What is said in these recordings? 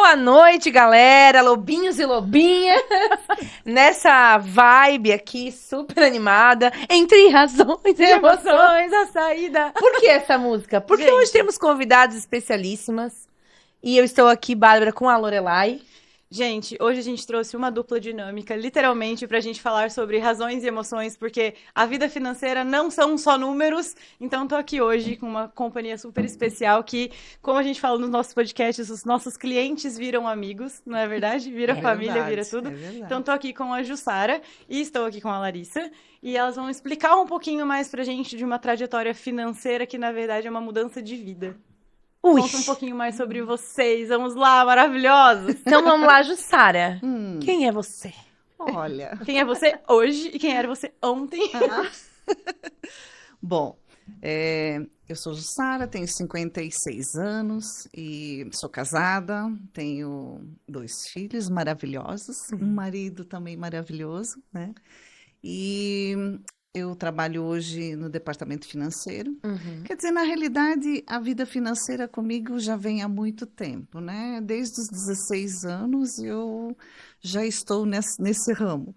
Boa noite, galera, lobinhos e lobinhas, nessa vibe aqui super animada, entre razões e emoções, a saída. Por que essa música? Porque Gente. hoje temos convidados especialíssimas e eu estou aqui, Bárbara, com a Lorelai. Gente, hoje a gente trouxe uma dupla dinâmica, literalmente, pra gente falar sobre razões e emoções, porque a vida financeira não são só números. Então, tô aqui hoje com uma companhia super especial que, como a gente fala nos nossos podcasts, os nossos clientes viram amigos, não é verdade? Vira família, vira tudo. É verdade. Então, tô aqui com a Jussara e estou aqui com a Larissa. E elas vão explicar um pouquinho mais pra gente de uma trajetória financeira que, na verdade, é uma mudança de vida. Ui. Conta um pouquinho mais sobre vocês. Vamos lá, maravilhosos! Então vamos lá, Jussara. Quem é você? Olha, Quem é você hoje e quem era você ontem? bom, eu sou Jussara, tenho 56 anos e sou casada, tenho 2 filhos maravilhosos, um marido também maravilhoso, né? E eu trabalho hoje no departamento financeiro. Quer dizer, na realidade, a vida financeira comigo já vem há muito tempo, né? Desde os 16 anos eu já estou nesse ramo.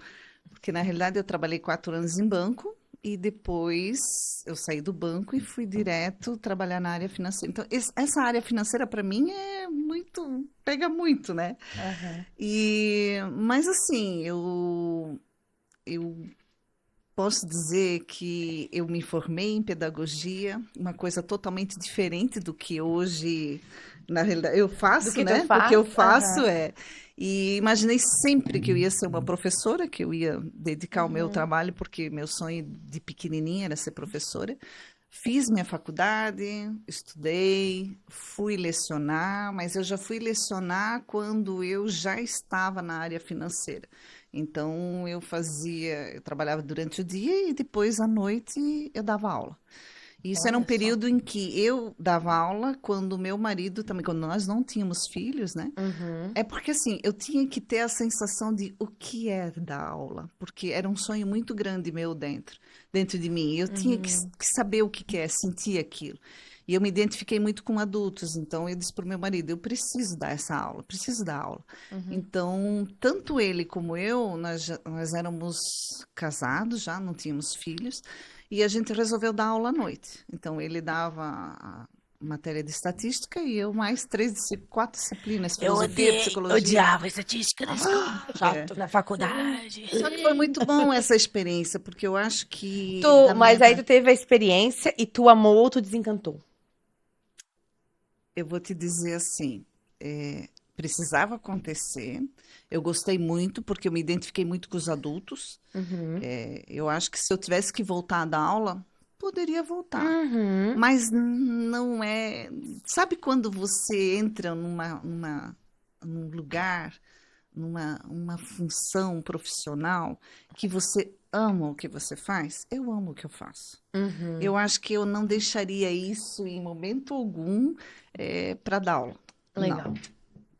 Porque, na realidade, eu trabalhei 4 anos em banco e depois eu saí do banco e fui direto trabalhar na área financeira. Então, essa área financeira, para mim, pega muito, né? Mas, assim, eu posso dizer que eu me formei em pedagogia, uma coisa totalmente diferente do que hoje, na realidade, eu faço, Do que tu né? faz? O que eu faço Aham. E imaginei sempre que eu ia ser uma professora, que eu ia dedicar o meu trabalho, porque meu sonho de pequenininha era ser professora. Fiz minha faculdade, estudei, fui lecionar, mas eu já fui lecionar quando eu já estava na área financeira. Então, eu trabalhava durante o dia e depois à noite eu dava aula. Isso era um Olha só. período em que eu dava aula quando o meu marido também, quando nós não tínhamos filhos, né? É porque assim, eu tinha que ter a sensação de o que é dar aula, porque era um sonho muito grande meu dentro de mim. Eu tinha que saber o que é, sentir aquilo. E eu me identifiquei muito com adultos, então eu disse para o meu marido, eu preciso dar essa aula, preciso dar aula. Então, tanto ele como eu, nós éramos casados já, não tínhamos filhos, e a gente resolveu dar aula à noite. Então, ele dava a matéria de estatística e eu mais 4 disciplinas, filosofia, psicologia. odiava estatística na escola, chato na faculdade. Só que foi muito bom essa experiência, porque eu acho que Mas aí tu teve a experiência e tu amou ou tu desencantou? eu vou te dizer assim, precisava acontecer. Eu gostei muito, porque eu me identifiquei muito com os adultos. Eu acho que se eu tivesse que voltar a dar aula, poderia voltar. Mas não é. Sabe quando você entra num lugar, uma função profissional, que você ama o que você faz? Eu amo o que eu faço. Eu acho que eu não deixaria isso em momento algum para dar aula. Legal. Não.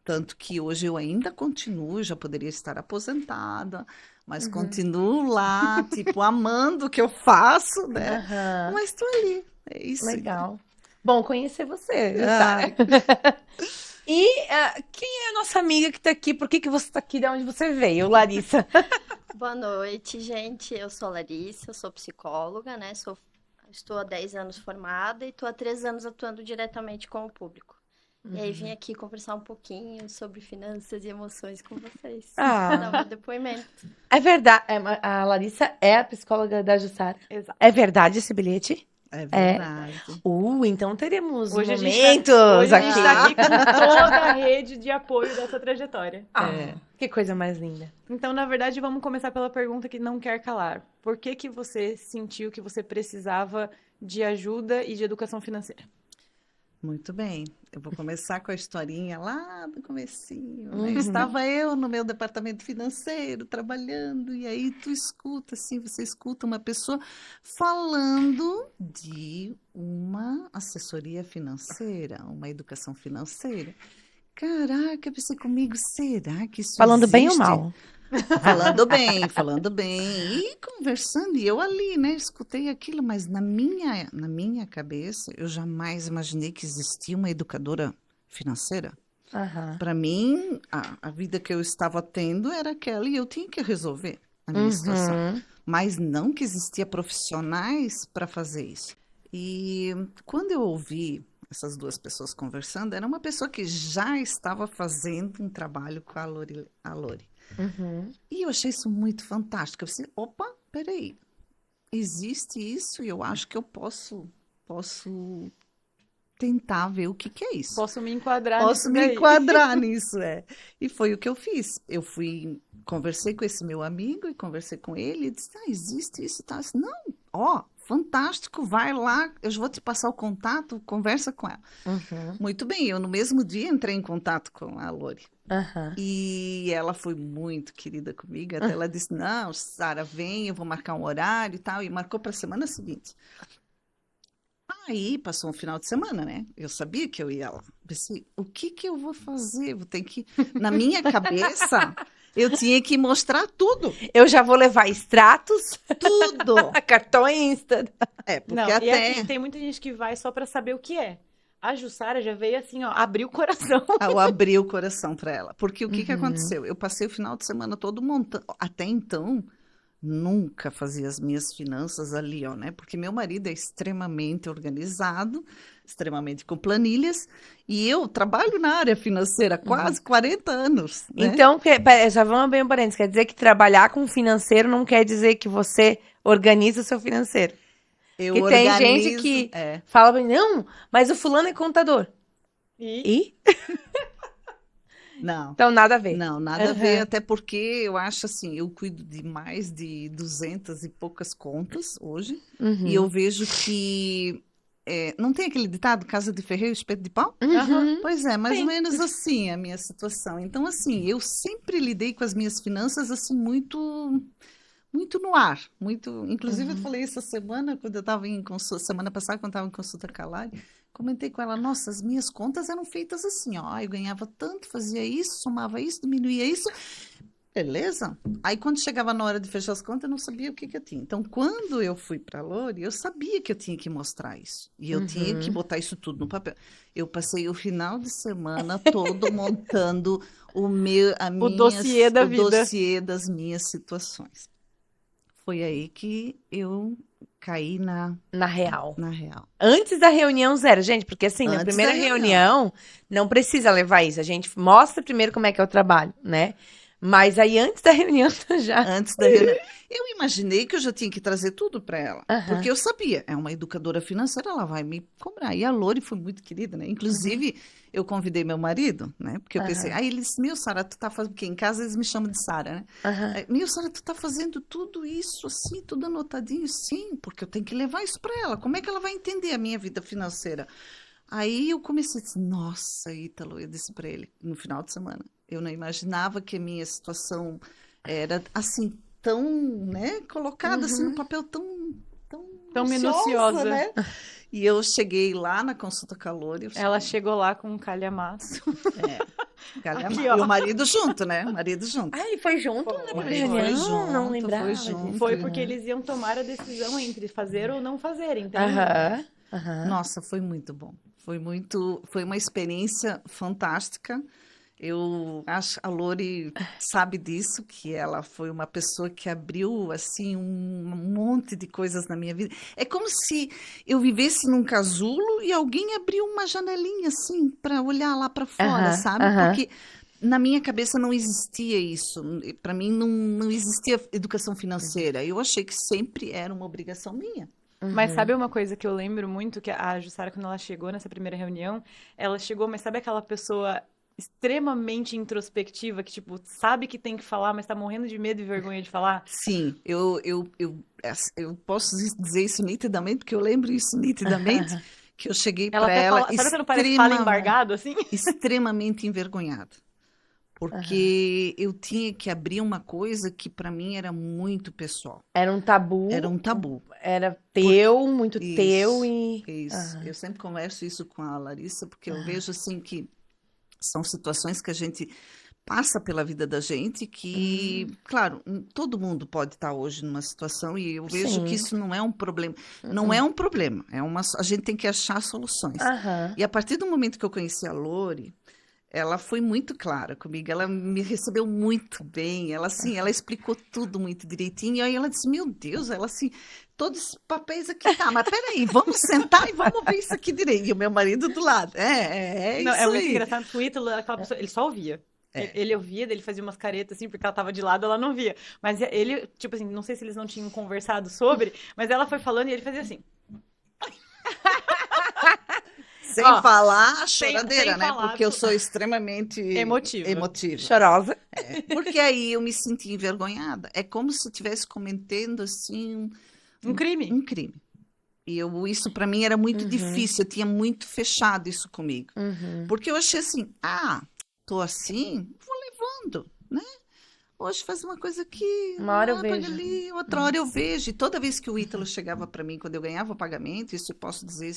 Tanto que hoje eu ainda continuo, já poderia estar aposentada, mas continuo lá, tipo, amando o que eu faço, né? Mas estou ali, é isso. Legal. Bom conhecer você, Ah, Jussara. E quem é a nossa amiga que tá aqui? Por que você tá aqui? De onde você veio, Larissa? Boa noite, gente. Eu sou a Larissa, eu sou psicóloga, né? Estou há 10 anos formada e estou há 3 anos atuando diretamente com o público. E aí vim aqui conversar um pouquinho sobre finanças e emoções com vocês. Dar meu depoimento. É verdade. A Larissa é a psicóloga da Jussara. Exato. É verdade esse bilhete? é verdade. Então teremos Hoje momentos hoje a aqui. gente tá aqui com toda a rede de apoio dessa trajetória. Que coisa mais linda. Então, na verdade, vamos começar pela pergunta que não quer calar. Por que você sentiu que você precisava de ajuda e de educação financeira? Muito bem. Eu vou começar com a historinha lá do comecinho, né? Estava eu no meu departamento financeiro trabalhando e aí você escuta uma pessoa falando de uma assessoria financeira, uma educação financeira. Caraca, eu pensei comigo, será que isso Falando bem ou existe? mal? Falando bem, e conversando, e eu ali, né, escutei aquilo, mas na minha cabeça, eu jamais imaginei que existia uma educadora financeira. Aham. Para mim, a vida que eu estava tendo era aquela e eu tinha que resolver a minha situação. Uhum. Mas não que existia profissionais para fazer isso. E quando eu ouvi essas duas pessoas conversando, era uma pessoa que já estava fazendo um trabalho com a Lori. Uhum. E eu achei isso muito fantástico. Eu pensei, opa, peraí, existe isso e eu acho que eu posso tentar ver o que é isso. Posso me enquadrar Posso nisso me daí. enquadrar nisso, é. E foi o que eu fiz. Eu fui, conversei com esse meu amigo e conversei com ele e disse, existe isso, tá? Eu disse, não, ó, fantástico, vai lá, eu vou te passar o contato, conversa com ela. Uhum. Muito bem, eu no mesmo dia entrei em contato com a Lori. Aham. E ela foi muito querida comigo, até ela disse, não, Sara, vem, eu vou marcar um horário e tal, e marcou para a semana seguinte. Aí passou um final de semana, né? Eu sabia que eu ia lá. Pensei, o que eu vou fazer? Vou ter que... Na minha cabeça, eu tinha que mostrar tudo, Eu já vou levar extratos, tudo. cartões. É, porque Não, e até assim, tem muita gente que vai só pra saber o que é. A Jussara já veio assim, ó, abrir o coração. eu abri o coração para ela. Porque o que Uhum. aconteceu? Eu passei o final de semana todo montando. Até então, nunca fazia as minhas finanças ali, ó, né? Porque meu marido é extremamente organizado, extremamente com planilhas, e eu trabalho na área financeira há quase 40 anos, né? Então, já vamos abrir um parênteses. Quer dizer que trabalhar com financeiro não quer dizer que você organiza o seu financeiro. Eu Porque tem gente organizo, que é, fala pra mim, não, mas o fulano é contador. E E? não. Então, nada a ver. Não, nada a ver, Aham. até porque eu acho assim, eu cuido de mais de 200 e poucas contas hoje, e eu Uhum. vejo que não tem aquele ditado, casa de ferreiro, espeto de pau? Uhum. Pois é, mais ou Sim. menos assim a minha situação. Então, assim, eu sempre lidei com as minhas finanças assim muito no ar, muito. Inclusive, eu falei essa semana, quando eu estava em consulta, semana passada, quando eu estava em consulta com a Lari, comentei com ela, nossa, as minhas contas eram feitas assim, ó, eu ganhava tanto, fazia isso, somava isso, diminuía isso, beleza? Aí, quando chegava na hora de fechar as contas, eu não sabia o que eu tinha. Então, quando eu fui para a Lori, eu sabia que eu tinha que mostrar isso, e eu tinha que Uhum. botar isso tudo no papel. Eu passei o final de semana todo montando o dossiê da o vida. dossiê das minhas situações. Foi aí que eu caí Na real. na real. Antes da reunião, zero, gente, porque assim, na Antes primeira da reunião. reunião, não precisa levar isso. A gente mostra primeiro como é que é o trabalho, né? Mas aí, antes da reunião, já. Antes da reunião. Eu imaginei que eu já tinha que trazer tudo para ela, Aham. porque eu sabia, é uma educadora financeira, ela vai me cobrar. E a Lori foi muito querida, né? Inclusive, eu convidei meu marido, né? Porque eu pensei, Aham. aí ele disse, meu, Sara, tu tá fazendo, porque em casa eles me chamam de Sara, né? Aham. Aí, meu, Sara, tu tá fazendo tudo isso assim, tudo anotadinho? Sim, porque eu tenho que levar isso para ela. Como é que ela vai entender a minha vida financeira? Aí eu comecei a dizer, nossa, Ítalo, eu disse para ele, no final de semana, eu não imaginava que a minha situação era assim, tão, né, colocada assim no papel tão minuciosa. né? E eu cheguei lá na consulta calor e eu Ela cheguei, chegou lá com um calhamaço. calhamaço. Aqui, ó. E o marido junto, né? O marido junto. Ai, foi junto na Foi, primeira foi reunião? junto, Não foi lembrava junto. disso. Foi porque eles iam tomar a decisão entre fazer ou não fazer, entende? Aham. Aham. Nossa, foi muito bom. Foi uma experiência fantástica. Eu acho, a Lori sabe disso, que ela foi uma pessoa que abriu, assim, um monte de coisas na minha vida. É como se eu vivesse num casulo e alguém abriu uma janelinha, assim, para olhar lá para fora, Aham, sabe? aham. Porque na minha cabeça não existia isso. Para mim, não existia educação financeira. Eu achei que sempre era uma obrigação minha. Mas sabe uma coisa que eu lembro muito, que a Jussara, quando ela chegou nessa primeira reunião, ela chegou, mas sabe aquela pessoa extremamente introspectiva, que, tipo, sabe que tem que falar, mas tá morrendo de medo e vergonha de falar? Sim, eu posso dizer isso nitidamente, porque eu lembro isso nitidamente, que eu cheguei Ela para até ela fala, sabe quando parece que fala embargado, assim? extremamente envergonhada, porque eu tinha que abrir uma coisa que para mim era muito pessoal, Era um tabu. era um tabu. Era teu, muito teu Isso, e. isso. Aham. Eu sempre converso isso com a Larissa, porque eu vejo assim que são situações que a gente passa pela vida da gente que, claro, todo mundo pode estar hoje numa situação e eu vejo que Sim. isso não é um problema. Não é um problema, a gente tem que achar soluções. Aham. E a partir do momento que eu conheci a Lori, ela foi muito clara comigo, ela me recebeu muito bem, ela assim, ela explicou tudo muito direitinho, e aí ela disse, meu Deus, ela assim, todos os papéis aqui, tá, mas peraí, vamos sentar e vamos ver isso aqui direito, e o meu marido do lado, é Não, é isso muito aí. engraçado que o Ítalo, aquela pessoa, ele só ouvia. É. Ele ouvia, ele fazia umas caretas assim, porque ela tava de lado, ela não via. Mas ele, tipo assim, não sei se eles não tinham conversado sobre, mas ela foi falando e ele fazia assim. Sem Ó, falar a sem choradeira, né, falar, porque eu sou extremamente Emotiva. emotiva. Chorosa. Porque aí eu me senti envergonhada, é como se eu estivesse cometendo, assim, Um crime. um crime. E isso para mim era muito Uhum. difícil, eu tinha muito fechado isso comigo. Uhum. Porque eu achei assim, tô assim, vou levando, né? Hoje faz uma coisa aqui, Uma hora eu apaga vejo. ali, outra hora eu vejo. E toda vez que o Ítalo chegava para mim, quando eu ganhava o pagamento, isso eu posso dizer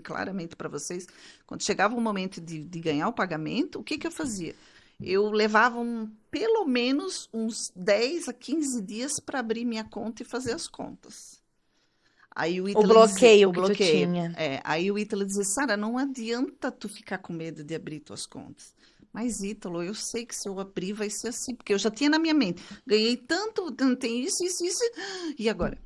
claramente para vocês, quando chegava o momento de ganhar o pagamento, o que que eu fazia? Eu levava pelo menos uns 10 a 15 dias para abrir minha conta e fazer as contas. Aí o Ítalo bloqueio o que tu bloqueio. tinha. Aí o Ítalo dizia, Sara, não adianta tu ficar com medo de abrir tuas contas. Mas, Ítalo, eu sei que se eu abrir vai ser assim, porque eu já tinha na minha mente, ganhei tanto, tem isso, e agora?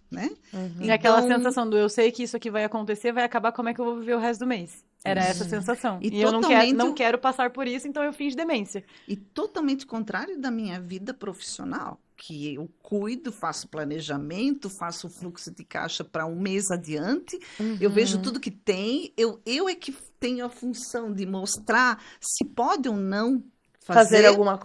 Né? Uhum. E aquela Então, sensação do eu sei que isso aqui vai acontecer, vai acabar, como é que eu vou viver o resto do mês? Era essa sensação. E E eu totalmente não quero passar por isso, então eu finjo demência. E totalmente contrário da minha vida profissional, que eu cuido, faço planejamento, faço fluxo de caixa para um mês adiante, eu vejo Uhum. tudo que tem, eu é que tenho a função de mostrar se pode ou não Fazer fazer alguma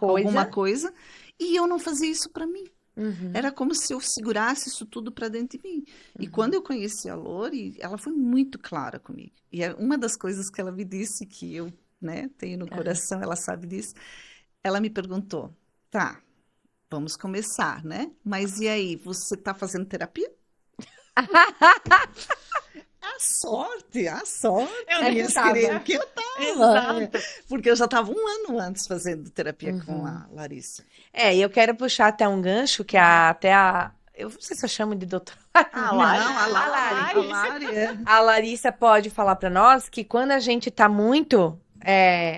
coisa, e eu não fazia isso para mim. Uhum. Era como se eu segurasse isso tudo para dentro de mim. E quando eu conheci a Lori, ela foi muito clara comigo. E uma das coisas que ela me disse que eu, né, tenho no coração, ela sabe disso. Ela me perguntou: "Tá, vamos começar, né? Mas e aí, você tá fazendo terapia?" A sorte Eu nem minhas tava. queridas, que eu tava. Exato. Porque eu já estava um ano antes fazendo terapia com a Larissa. E eu quero puxar até um gancho que eu não sei se eu chamo de doutora. Não, a Lari. Lari é. A Larissa pode falar para nós que quando a gente tá muito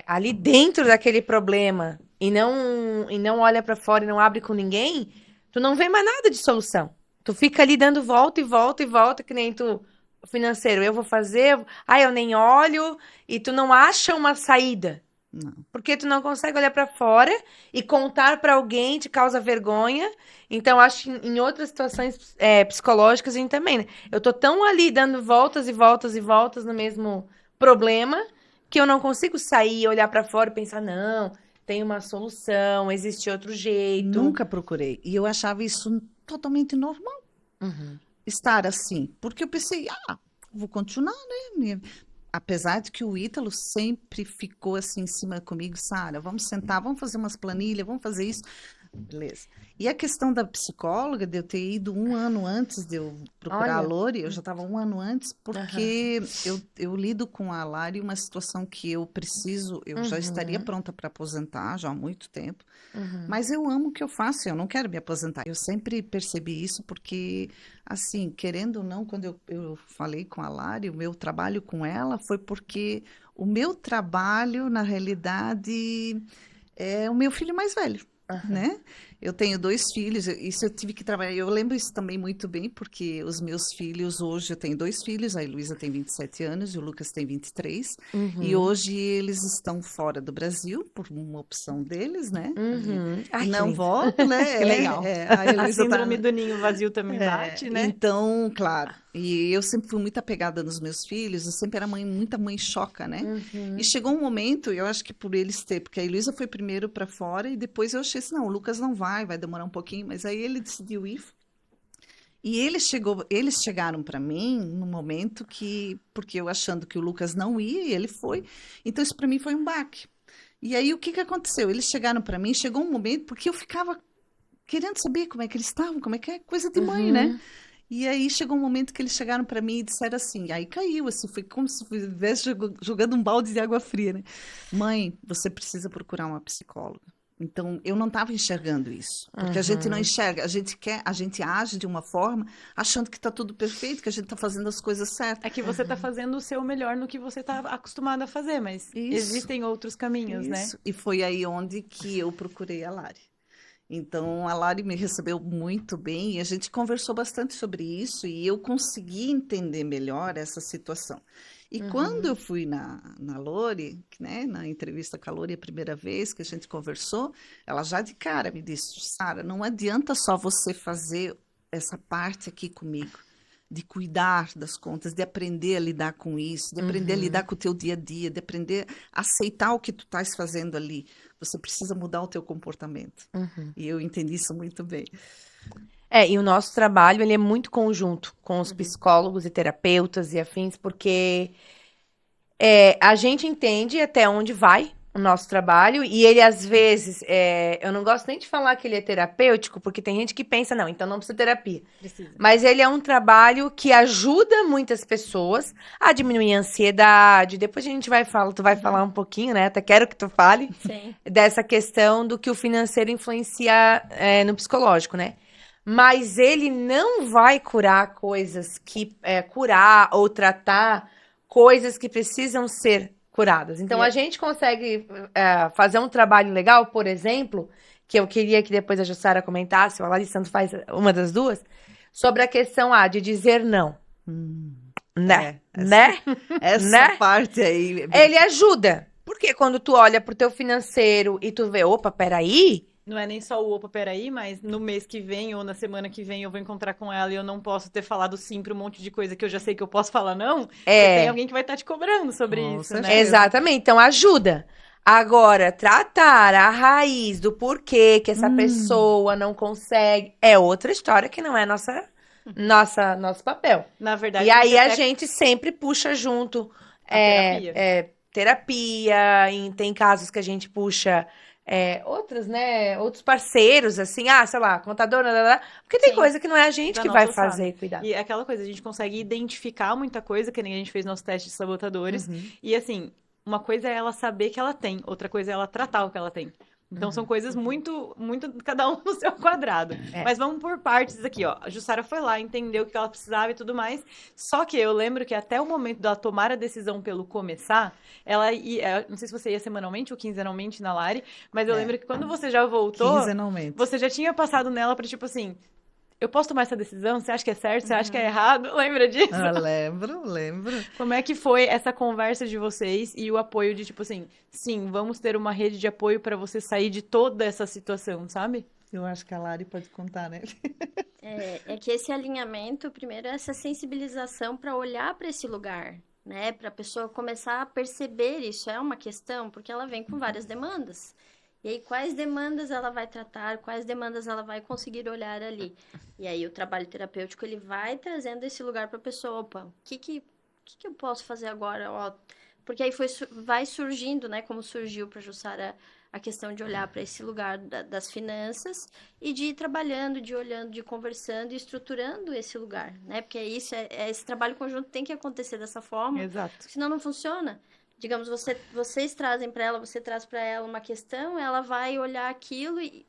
ali dentro daquele problema e não olha para fora e não abre com ninguém, tu não vê mais nada de solução. Tu fica ali dando volta e volta e volta, que nem tu, o financeiro, eu vou fazer, eu nem olho, e tu não acha uma saída. Não. Porque tu não consegue olhar para fora e contar para alguém te causa vergonha. Então, acho que em outras situações psicológicas a gente também, né? Eu tô tão ali dando voltas e voltas e voltas no mesmo problema que eu não consigo sair, olhar para fora e pensar, não, tem uma solução, existe outro jeito. Nunca procurei. E eu achava isso totalmente normal, Uhum. estar assim. Porque eu pensei, vou continuar, né? Apesar de que o Ítalo sempre ficou assim em cima comigo, Sara, vamos sentar, vamos fazer umas planilhas, vamos fazer isso. Beleza. E a questão da psicóloga, de eu ter ido um ano antes de eu procurar a Olha. Lori, eu já estava um ano antes, porque eu lido com a Lari uma situação que eu preciso, eu já estaria pronta para aposentar já há muito tempo, mas eu amo o que eu faço, eu não quero me aposentar. Eu sempre percebi isso porque, assim, querendo ou não, quando eu falei com a Lari, o meu trabalho com ela foi porque o meu trabalho, na realidade, é o meu filho mais velho. Né? Eu tenho 2 filhos, isso eu tive que trabalhar. Eu lembro isso também muito bem, porque os meus filhos, hoje eu tenho 2 filhos, a Heloísa tem 27 anos e o Lucas tem 23. E hoje eles estão fora do Brasil, por uma opção deles, né? Ai, que Não lindo. voltam, né? Que legal. A A Heloísa síndrome do ninho vazio também bate, né? Então, claro. E eu sempre fui muito apegada nos meus filhos, eu sempre era muita mãe choca, né? E chegou um momento, eu acho que por eles ter, porque a Heloísa foi primeiro para fora e depois eu achei assim, não, o Lucas não vai demorar um pouquinho, mas aí ele decidiu ir. E eles chegaram para mim no momento porque eu achando que o Lucas não ia e ele foi, então isso para mim foi um baque. E aí o que aconteceu? Eles chegaram para mim, chegou um momento porque eu ficava querendo saber como é que eles estavam, como é que é coisa de mãe, né? E aí chegou um momento que eles chegaram para mim e disseram assim, aí caiu, assim, foi como se estivesse jogando um balde de água fria, né? Mãe, você precisa procurar uma psicóloga. Então, eu não estava enxergando isso. Porque a gente não enxerga, a gente age de uma forma achando que está tudo perfeito, que a gente está fazendo as coisas certas. É que você tá fazendo o seu melhor no que você tá acostumado a fazer, mas Isso. existem outros caminhos, né? Isso. E foi aí onde que eu procurei a Lari. Então, a Lari me recebeu muito bem e a gente conversou bastante sobre isso e eu consegui entender melhor essa situação. E quando eu fui na Lori, né, na entrevista com a Lori a primeira vez que a gente conversou, ela já de cara me disse, Sara, não adianta só você fazer essa parte aqui comigo, de cuidar das contas, de aprender a lidar com isso, de aprender a lidar com o teu dia a dia, de aprender a aceitar o que tu estás fazendo ali. Você precisa mudar o teu comportamento. E eu entendi isso muito bem. E o nosso trabalho, ele é muito conjunto com os psicólogos e terapeutas e afins, porque a gente entende até onde vai o nosso trabalho e ele, às vezes, eu não gosto nem de falar que ele é terapêutico, porque tem gente que pensa, não, então não precisa de terapia. Precisa. Mas ele é um trabalho que ajuda muitas pessoas a diminuir a ansiedade. Depois a gente vai falar, tu vai falar um pouquinho, né? Até quero que tu fale Sim. dessa questão do que o financeiro influencia no psicológico, né? Mas ele não vai curar coisas que curar ou tratar coisas que precisam ser curadas. Então a gente consegue fazer um trabalho legal, por exemplo, que eu queria que depois a Jussara comentasse, ou a Larissa faz uma das duas, sobre a questão de dizer não. Né? Né? Essa Né? parte aí. Ele ajuda. Porque quando tu olha pro teu financeiro e tu vê, opa, peraí, Não é nem só o opa, peraí, mas no mês que vem ou na semana que vem eu vou encontrar com ela e eu não posso ter falado sim pra um monte de coisa que eu já sei que eu posso falar não. Porque tem alguém que vai estar te cobrando sobre Com isso, certeza. né? Exatamente, então ajuda. Agora, tratar a raiz do porquê que essa pessoa não consegue é outra história que não é nosso papel. Na verdade, E aí você a até- gente sempre puxa junto A terapia. terapia, e tem casos que a gente puxa outros, né? Outros parceiros, assim, sei lá, contador, porque tem Sim. coisa que não é a gente Da que vai nossa sala. fazer e cuidar. E é aquela coisa, a gente consegue identificar muita coisa, que nem a gente fez nosso teste de sabotadores. E assim, uma coisa é ela saber que ela tem, outra coisa é ela tratar o que ela tem. Então são coisas muito, muito, cada um no seu quadrado. Mas vamos por partes aqui, ó. A Jussara foi lá, entendeu o que ela precisava e tudo mais. Só que eu lembro que até o momento dela tomar a decisão pelo começar, ela ia, não sei se você ia semanalmente ou quinzenalmente na Lari, mas eu lembro que quando você já voltou, Quinzenalmente. você já tinha passado nela pra tipo assim, eu posso tomar essa decisão? Você acha que é certo? Você acha que é errado? Lembra disso? Lembro. Como é que foi essa conversa de vocês e o apoio de, tipo assim, sim, vamos ter uma rede de apoio pra você sair de toda essa situação, sabe? Eu acho que a Lari pode contar, né? É que esse alinhamento, primeiro, é essa sensibilização para olhar para esse lugar, né? Para a pessoa começar a perceber isso é uma questão, porque ela vem com várias demandas. E aí, quais demandas ela vai tratar, quais demandas ela vai conseguir olhar ali? E aí, o trabalho terapêutico, ele vai trazendo esse lugar para a pessoa, opa, o que eu posso fazer agora? Ó, porque aí vai surgindo, né? Como surgiu para Jussara a questão de olhar para esse lugar das finanças e de ir trabalhando, de olhando, de conversando e estruturando esse lugar, né? Porque isso esse trabalho conjunto tem que acontecer dessa forma, Exato. senão não funciona. Digamos, vocês trazem para ela, você traz para ela uma questão, ela vai olhar aquilo e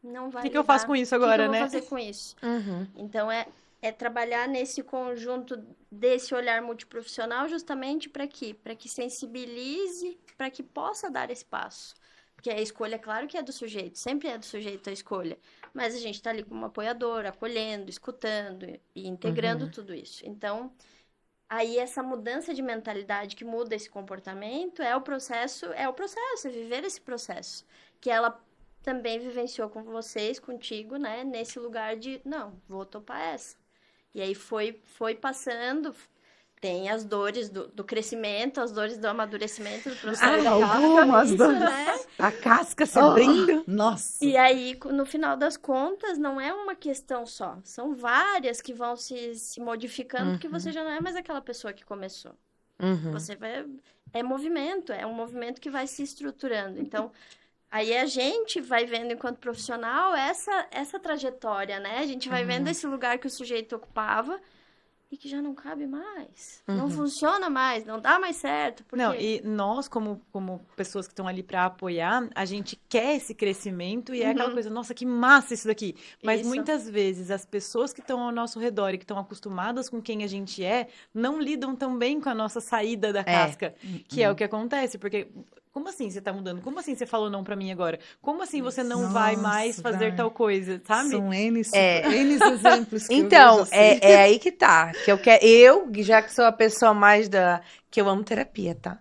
não vai O que eu faço com isso agora, o que eu né? vou fazer com isso? Uhum. Então, é trabalhar nesse conjunto desse olhar multiprofissional justamente para quê? Para que sensibilize, para que possa dar esse passo. Porque a escolha, claro que é do sujeito, sempre é do sujeito a escolha. Mas a gente está ali como apoiador, acolhendo, escutando e integrando tudo isso. Então, aí essa mudança de mentalidade que muda esse comportamento é o processo, é viver esse processo. Que ela também vivenciou com vocês, contigo, né? Nesse lugar de, não, vou topar essa. E aí foi passando, tem as dores do crescimento, as dores do amadurecimento, do processo da algumas casca, dores. né? A casca se abrindo. Nossa. E aí, no final das contas, não é uma questão só. São várias que vão se modificando, porque você já não é mais aquela pessoa que começou. Você vai... É movimento, é um movimento que vai se estruturando. Então, aí a gente vai vendo, enquanto profissional, essa trajetória, né? A gente vai vendo esse lugar que o sujeito ocupava e que já não cabe mais. Não funciona mais, não dá mais certo. Porque... Não, e nós, como pessoas que estão ali para apoiar, a gente quer esse crescimento e é aquela coisa, nossa, que massa isso daqui. Mas Isso. muitas vezes as pessoas que estão ao nosso redor e que estão acostumadas com quem a gente não lidam tão bem com a nossa saída da casca, que é o que acontece. Porque, como assim você tá mudando? Como assim você falou não para mim agora? Como assim você não vai mais Nossa, fazer vai. tal coisa, sabe? São N exemplos que eu Então, vejo assim. é aí que tá. Que eu quero, já que sou a pessoa mais que eu amo terapia, tá?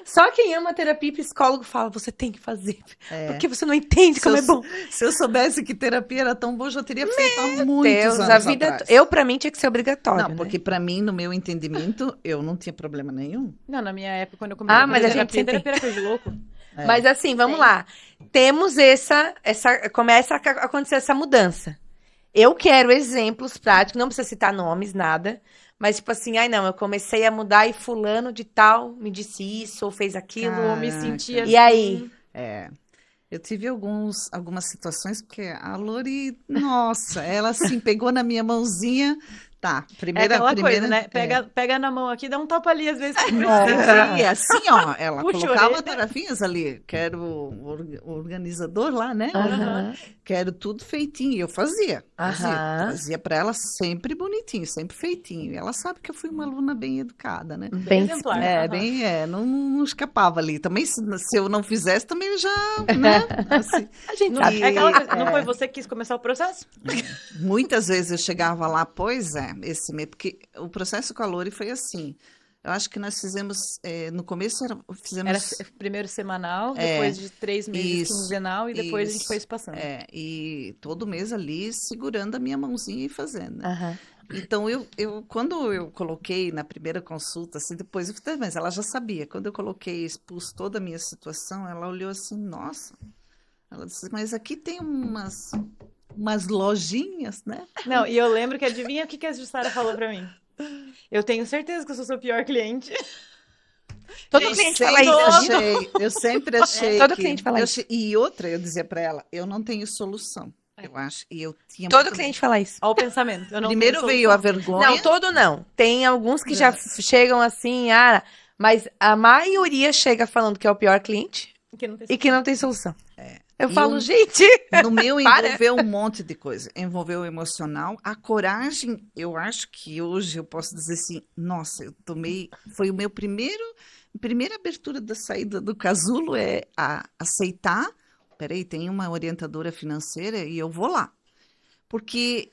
Só quem ama terapia e psicólogo fala, você tem que fazer. Porque você não entende como é bom. Se eu soubesse que terapia era tão boa, eu já teria feito há muitos Deus, anos a vida. atrás. Pra mim tinha que ser obrigatório. Não, porque pra mim, no meu entendimento, eu não tinha problema nenhum. Não, na minha época, quando eu comecei a mas fazer a gente sempre terapia era coisa de louco. Mas assim, vamos Sim. lá. Temos começa a acontecer essa mudança. Eu quero exemplos práticos, não precisa citar nomes, nada. Mas tipo assim, não, eu comecei a mudar e fulano de tal me disse isso ou fez aquilo. Eu me Caraca. sentia E aí? Eu tive algumas situações, porque a Lori, nossa, ela assim, pegou na minha mãozinha. Tá, É primeira aquela coisa, né? é. Pega na mão aqui, dá um tapa ali, às vezes. Não, e assim, ó, ela Puxa a colocava orelha. tarefinhas ali, quero o organizador lá, né? Aham. Quero tudo feitinho, e eu fazia, Aham. trazia pra ela sempre bonitinho, sempre feitinho, e ela sabe que eu fui uma aluna bem educada, né? Bem exemplar. disciplinada. Não escapava ali, também se eu não fizesse, também eu já, né, assim, A gente Não, sabe. é aquela coisa, não foi você que quis começar o processo? muitas vezes eu chegava lá, porque o processo com a Lori foi assim, eu acho que nós fizemos, no começo fizemos... Era primeiro semanal, depois de 3 meses isso, quinzenal e depois a gente isso. foi se passando. E todo mês ali segurando a minha mãozinha e fazendo, né? Aham. Então, quando eu coloquei na primeira consulta, assim, depois eu falei, mas ela já sabia. Quando eu coloquei, expus toda a minha situação, ela olhou assim, nossa. Ela disse, mas aqui tem umas lojinhas, né? Não, e eu lembro que adivinha o que a Jussara falou pra mim? Eu tenho certeza que eu sou seu pior cliente. Todo Eu cliente sempre fala isso. eu sempre achei Todo que... cliente fala isso. E outra, eu dizia para ela, eu não tenho solução, eu acho. E eu tinha Todo muito- cliente fala isso. Olha o pensamento. Eu não Primeiro tenho veio a solução. vergonha. Não, todo não. Tem alguns que já chegam assim, mas a maioria chega falando que é o pior cliente Que não tem e que não tem solução. Eu E falo, um- gente. No meu Para. envolveu um monte de coisa. Envolveu o emocional. A coragem, eu acho que hoje eu posso dizer assim, nossa, eu tomei... Foi o meu primeira abertura da saída do casulo é a aceitar. Peraí, tem uma orientadora financeira e eu vou lá. Porque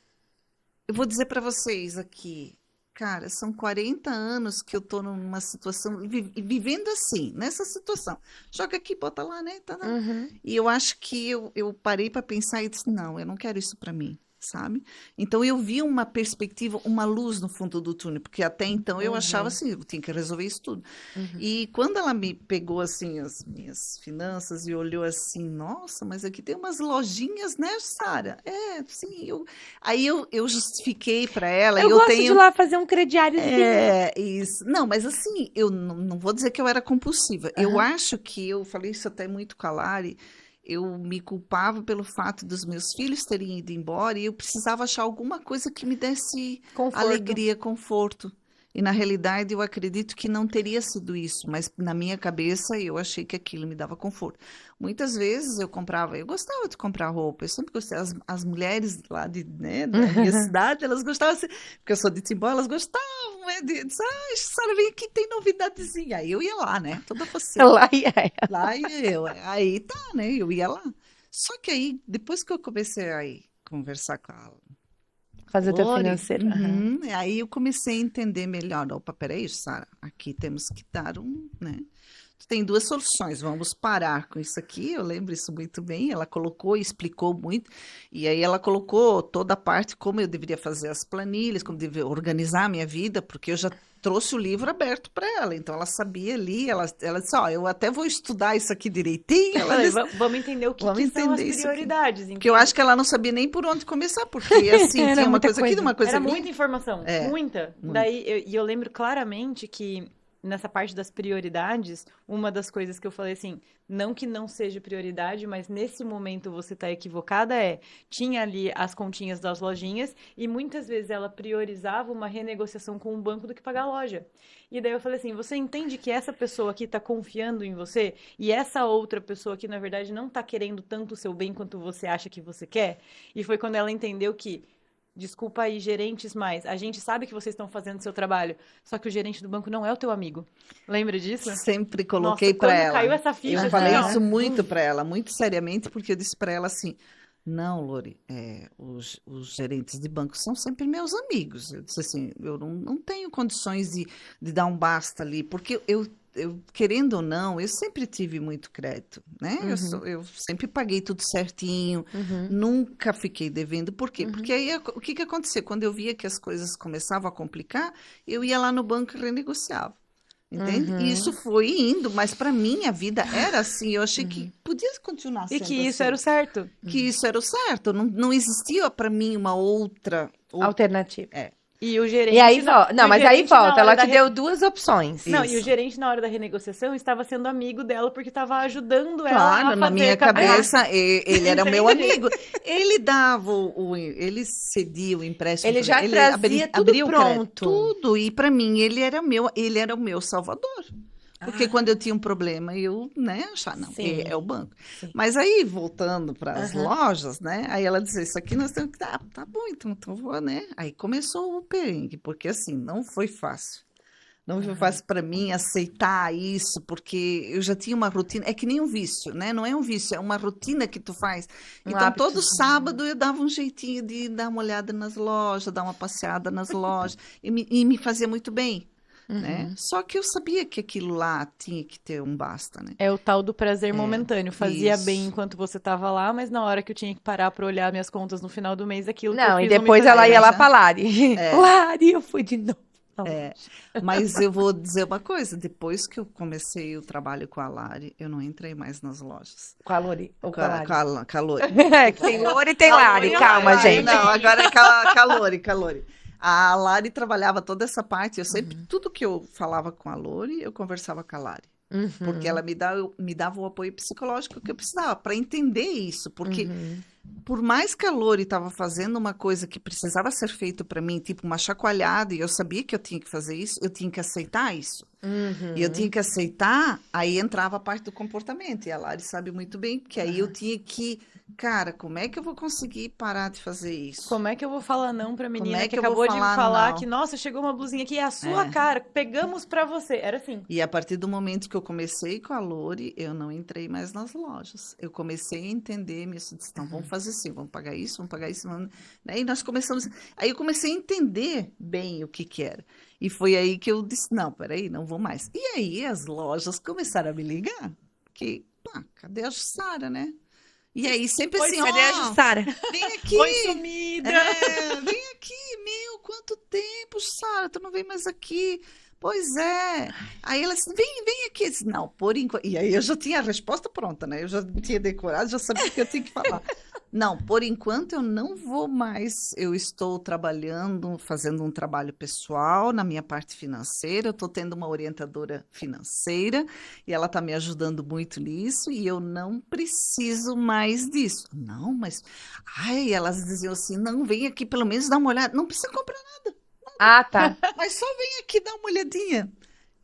eu vou dizer para vocês aqui, cara, são 40 anos que eu tô numa situação, vivendo assim, nessa situação. Joga aqui, bota lá, né? Tá, Uhum. E eu acho que eu parei para pensar e disse, não, eu não quero isso para mim, sabe? Então eu vi uma perspectiva, uma luz no fundo do túnel, porque até então eu achava assim, eu tinha que resolver isso tudo. E quando ela me pegou assim as minhas finanças e olhou assim, nossa, mas aqui tem umas lojinhas, né, Sara? Sim, aí eu justifiquei para ela, Eu e eu gosto tenho de ir lá fazer um crediáriozinho. isso. Não, mas assim, eu não vou dizer que eu era compulsiva. Eu acho que eu falei isso até muito com a Lari. Eu me culpava pelo fato dos meus filhos terem ido embora e eu precisava achar alguma coisa que me desse Conforto. alegria, conforto. E na realidade eu acredito que não teria sido isso, mas na minha cabeça eu achei que aquilo me dava conforto. Muitas vezes eu gostava de comprar roupa, eu sempre gostei, as mulheres lá da minha cidade, elas gostavam, assim, porque eu sou de Timbó, elas gostavam, ai, Sara, vem aqui, tem novidadezinha. Aí eu ia lá, né, toda você. Lá e aí. Lá e eu, aí tá, né, eu ia lá. Só que aí, depois que eu comecei a conversar com a Fazer o teu Lori, financeiro. Aham. aí eu comecei a entender melhor. Opa, peraí, Sara, aqui temos que dar né? Tu tem duas soluções, vamos parar com isso aqui, eu lembro isso muito bem, ela colocou e explicou muito, e aí ela colocou toda a parte, como eu deveria fazer as planilhas, como deveria organizar a minha vida, porque eu já trouxe o livro aberto para ela, então ela sabia ali, ela disse, eu até vou estudar isso aqui direitinho, ela Falei, disse, vamos entender o que Vamos são as entender isso aqui. prioridades. porque eu acho que ela não sabia nem por onde começar, porque assim, Era tinha uma muita coisa aqui, coisa. uma coisa Era ali. muita informação, muita. muito. Daí, eu lembro claramente que nessa parte das prioridades, uma das coisas que eu falei assim, não que não seja prioridade, mas nesse momento você tá equivocada tinha ali as continhas das lojinhas e muitas vezes ela priorizava uma renegociação com o banco do que pagar a loja. E daí eu falei assim, você entende que essa pessoa aqui tá confiando em você e essa outra pessoa aqui, na verdade, não tá querendo tanto o seu bem quanto você acha que você quer? E foi quando ela entendeu que desculpa aí, gerentes, mas a gente sabe que vocês estão fazendo o seu trabalho, só que o gerente do banco não é o teu amigo. Lembra disso? Sempre coloquei Nossa, para quando ela. caiu essa ficha, Eu assim, falei ó, isso muito para ela, muito seriamente, porque eu disse para ela assim: não, Lori, os gerentes de banco são sempre meus amigos. Eu disse assim: eu não tenho condições de dar um basta ali, porque querendo ou não, eu sempre tive muito crédito, né? Eu sempre paguei tudo certinho, nunca fiquei devendo. Por quê? Porque aí o que acontecia? Quando eu via que as coisas começavam a complicar, eu ia lá no banco e renegociava. Entende? E isso foi indo, mas para mim a vida era assim. Eu achei que podia continuar e sendo que isso assim. era o certo. Que isso era o certo. Não existia para mim uma outra. Alternativa. E o gerente... E aí, e o mas aí gerente, na volta, hora ela da te deu duas opções. Não, e o Isso. gerente, na hora da renegociação, estava sendo amigo dela porque estava ajudando ela Claro, a na fazer minha cabeça, ele era meu Entende? amigo. Ele dava ele cedia o empréstimo. Ele já trazia tudo abria o crédito, pronto. tudo. E para mim, ele era o meu salvador. Porque quando eu tinha um problema, eu, né, achava, não, Sim. é o banco. Sim. Mas aí, voltando para as lojas, né, aí ela dizia, isso aqui nós temos que dar, tá bom, então vou, né. Aí começou o perrengue, porque assim, não foi fácil. Não foi fácil para mim aceitar isso, porque eu já tinha uma rotina, é que nem um vício, né, não é um vício, é uma rotina que tu faz. Um Então, hábito. todo sábado eu dava um jeitinho de dar uma olhada nas lojas, dar uma passeada nas lojas, e me fazia muito bem. Né? Só que eu sabia que aquilo lá tinha que ter um basta, né? É o tal do prazer momentâneo. Fazia isso. bem enquanto você estava lá, mas na hora que eu tinha que parar para olhar minhas contas no final do mês, aquilo que eu Não, e fiz não me depois fazia ela bem. ia lá já- pra Lari. Lari, eu fui de novo. Mas eu vou dizer uma coisa, depois que eu comecei o trabalho com a Lari, eu não entrei mais nas lojas. Com a Lori. Ou com a Lari. Com a Lori. É, que tem Lori e tem Lari. Calma, gente. Não, agora é com a Lori. A Lari trabalhava toda essa parte, eu sempre, tudo que eu falava com a Lori, eu conversava com a Lari. Porque ela me dava o apoio psicológico que eu precisava para entender isso. Porque por mais que a Lori estava fazendo uma coisa que precisava ser feito para mim, tipo uma chacoalhada, e eu sabia que eu tinha que fazer isso, eu tinha que aceitar isso. E eu tinha que aceitar, aí entrava a parte do comportamento. E a Lari sabe muito bem, porque aí eu tinha que, cara, como é que eu vou conseguir parar de fazer isso? Como é que eu vou falar não pra menina é que que eu vou acabou de me falar falar não? que, nossa, chegou uma blusinha aqui, é a sua cara, pegamos pra você. Era assim. E a partir do momento que eu comecei com a Lori, eu não entrei mais nas lojas. Eu comecei a entender, me disse, então vamos fazer assim, vamos pagar isso, vamos... Aí nós começamos... Aí eu comecei a entender bem o que era. E foi aí que eu disse, não, peraí, não vou mais. E aí as lojas começaram a me ligar, porque, pá, cadê a Jussara, né? E aí sempre assim, Cadê a Jussara? vem aqui. Oi, sumida! Vem aqui, meu, quanto tempo, Sara, tu não vem mais aqui. Pois é. Aí ela disse, vem aqui. Eu disse, não, por enquanto. E aí eu já tinha a resposta pronta, né? Eu já tinha decorado, já sabia o que eu tinha que falar. Não, por enquanto eu não vou mais. Eu estou trabalhando, fazendo um trabalho pessoal na minha parte financeira. Eu estou tendo uma orientadora financeira e ela está me ajudando muito nisso e eu não preciso mais disso. Não, mas. Ai, elas diziam assim: não, vem aqui pelo menos dar uma olhada. Não precisa comprar nada. Ah, tá. Mas só vem aqui dar uma olhadinha.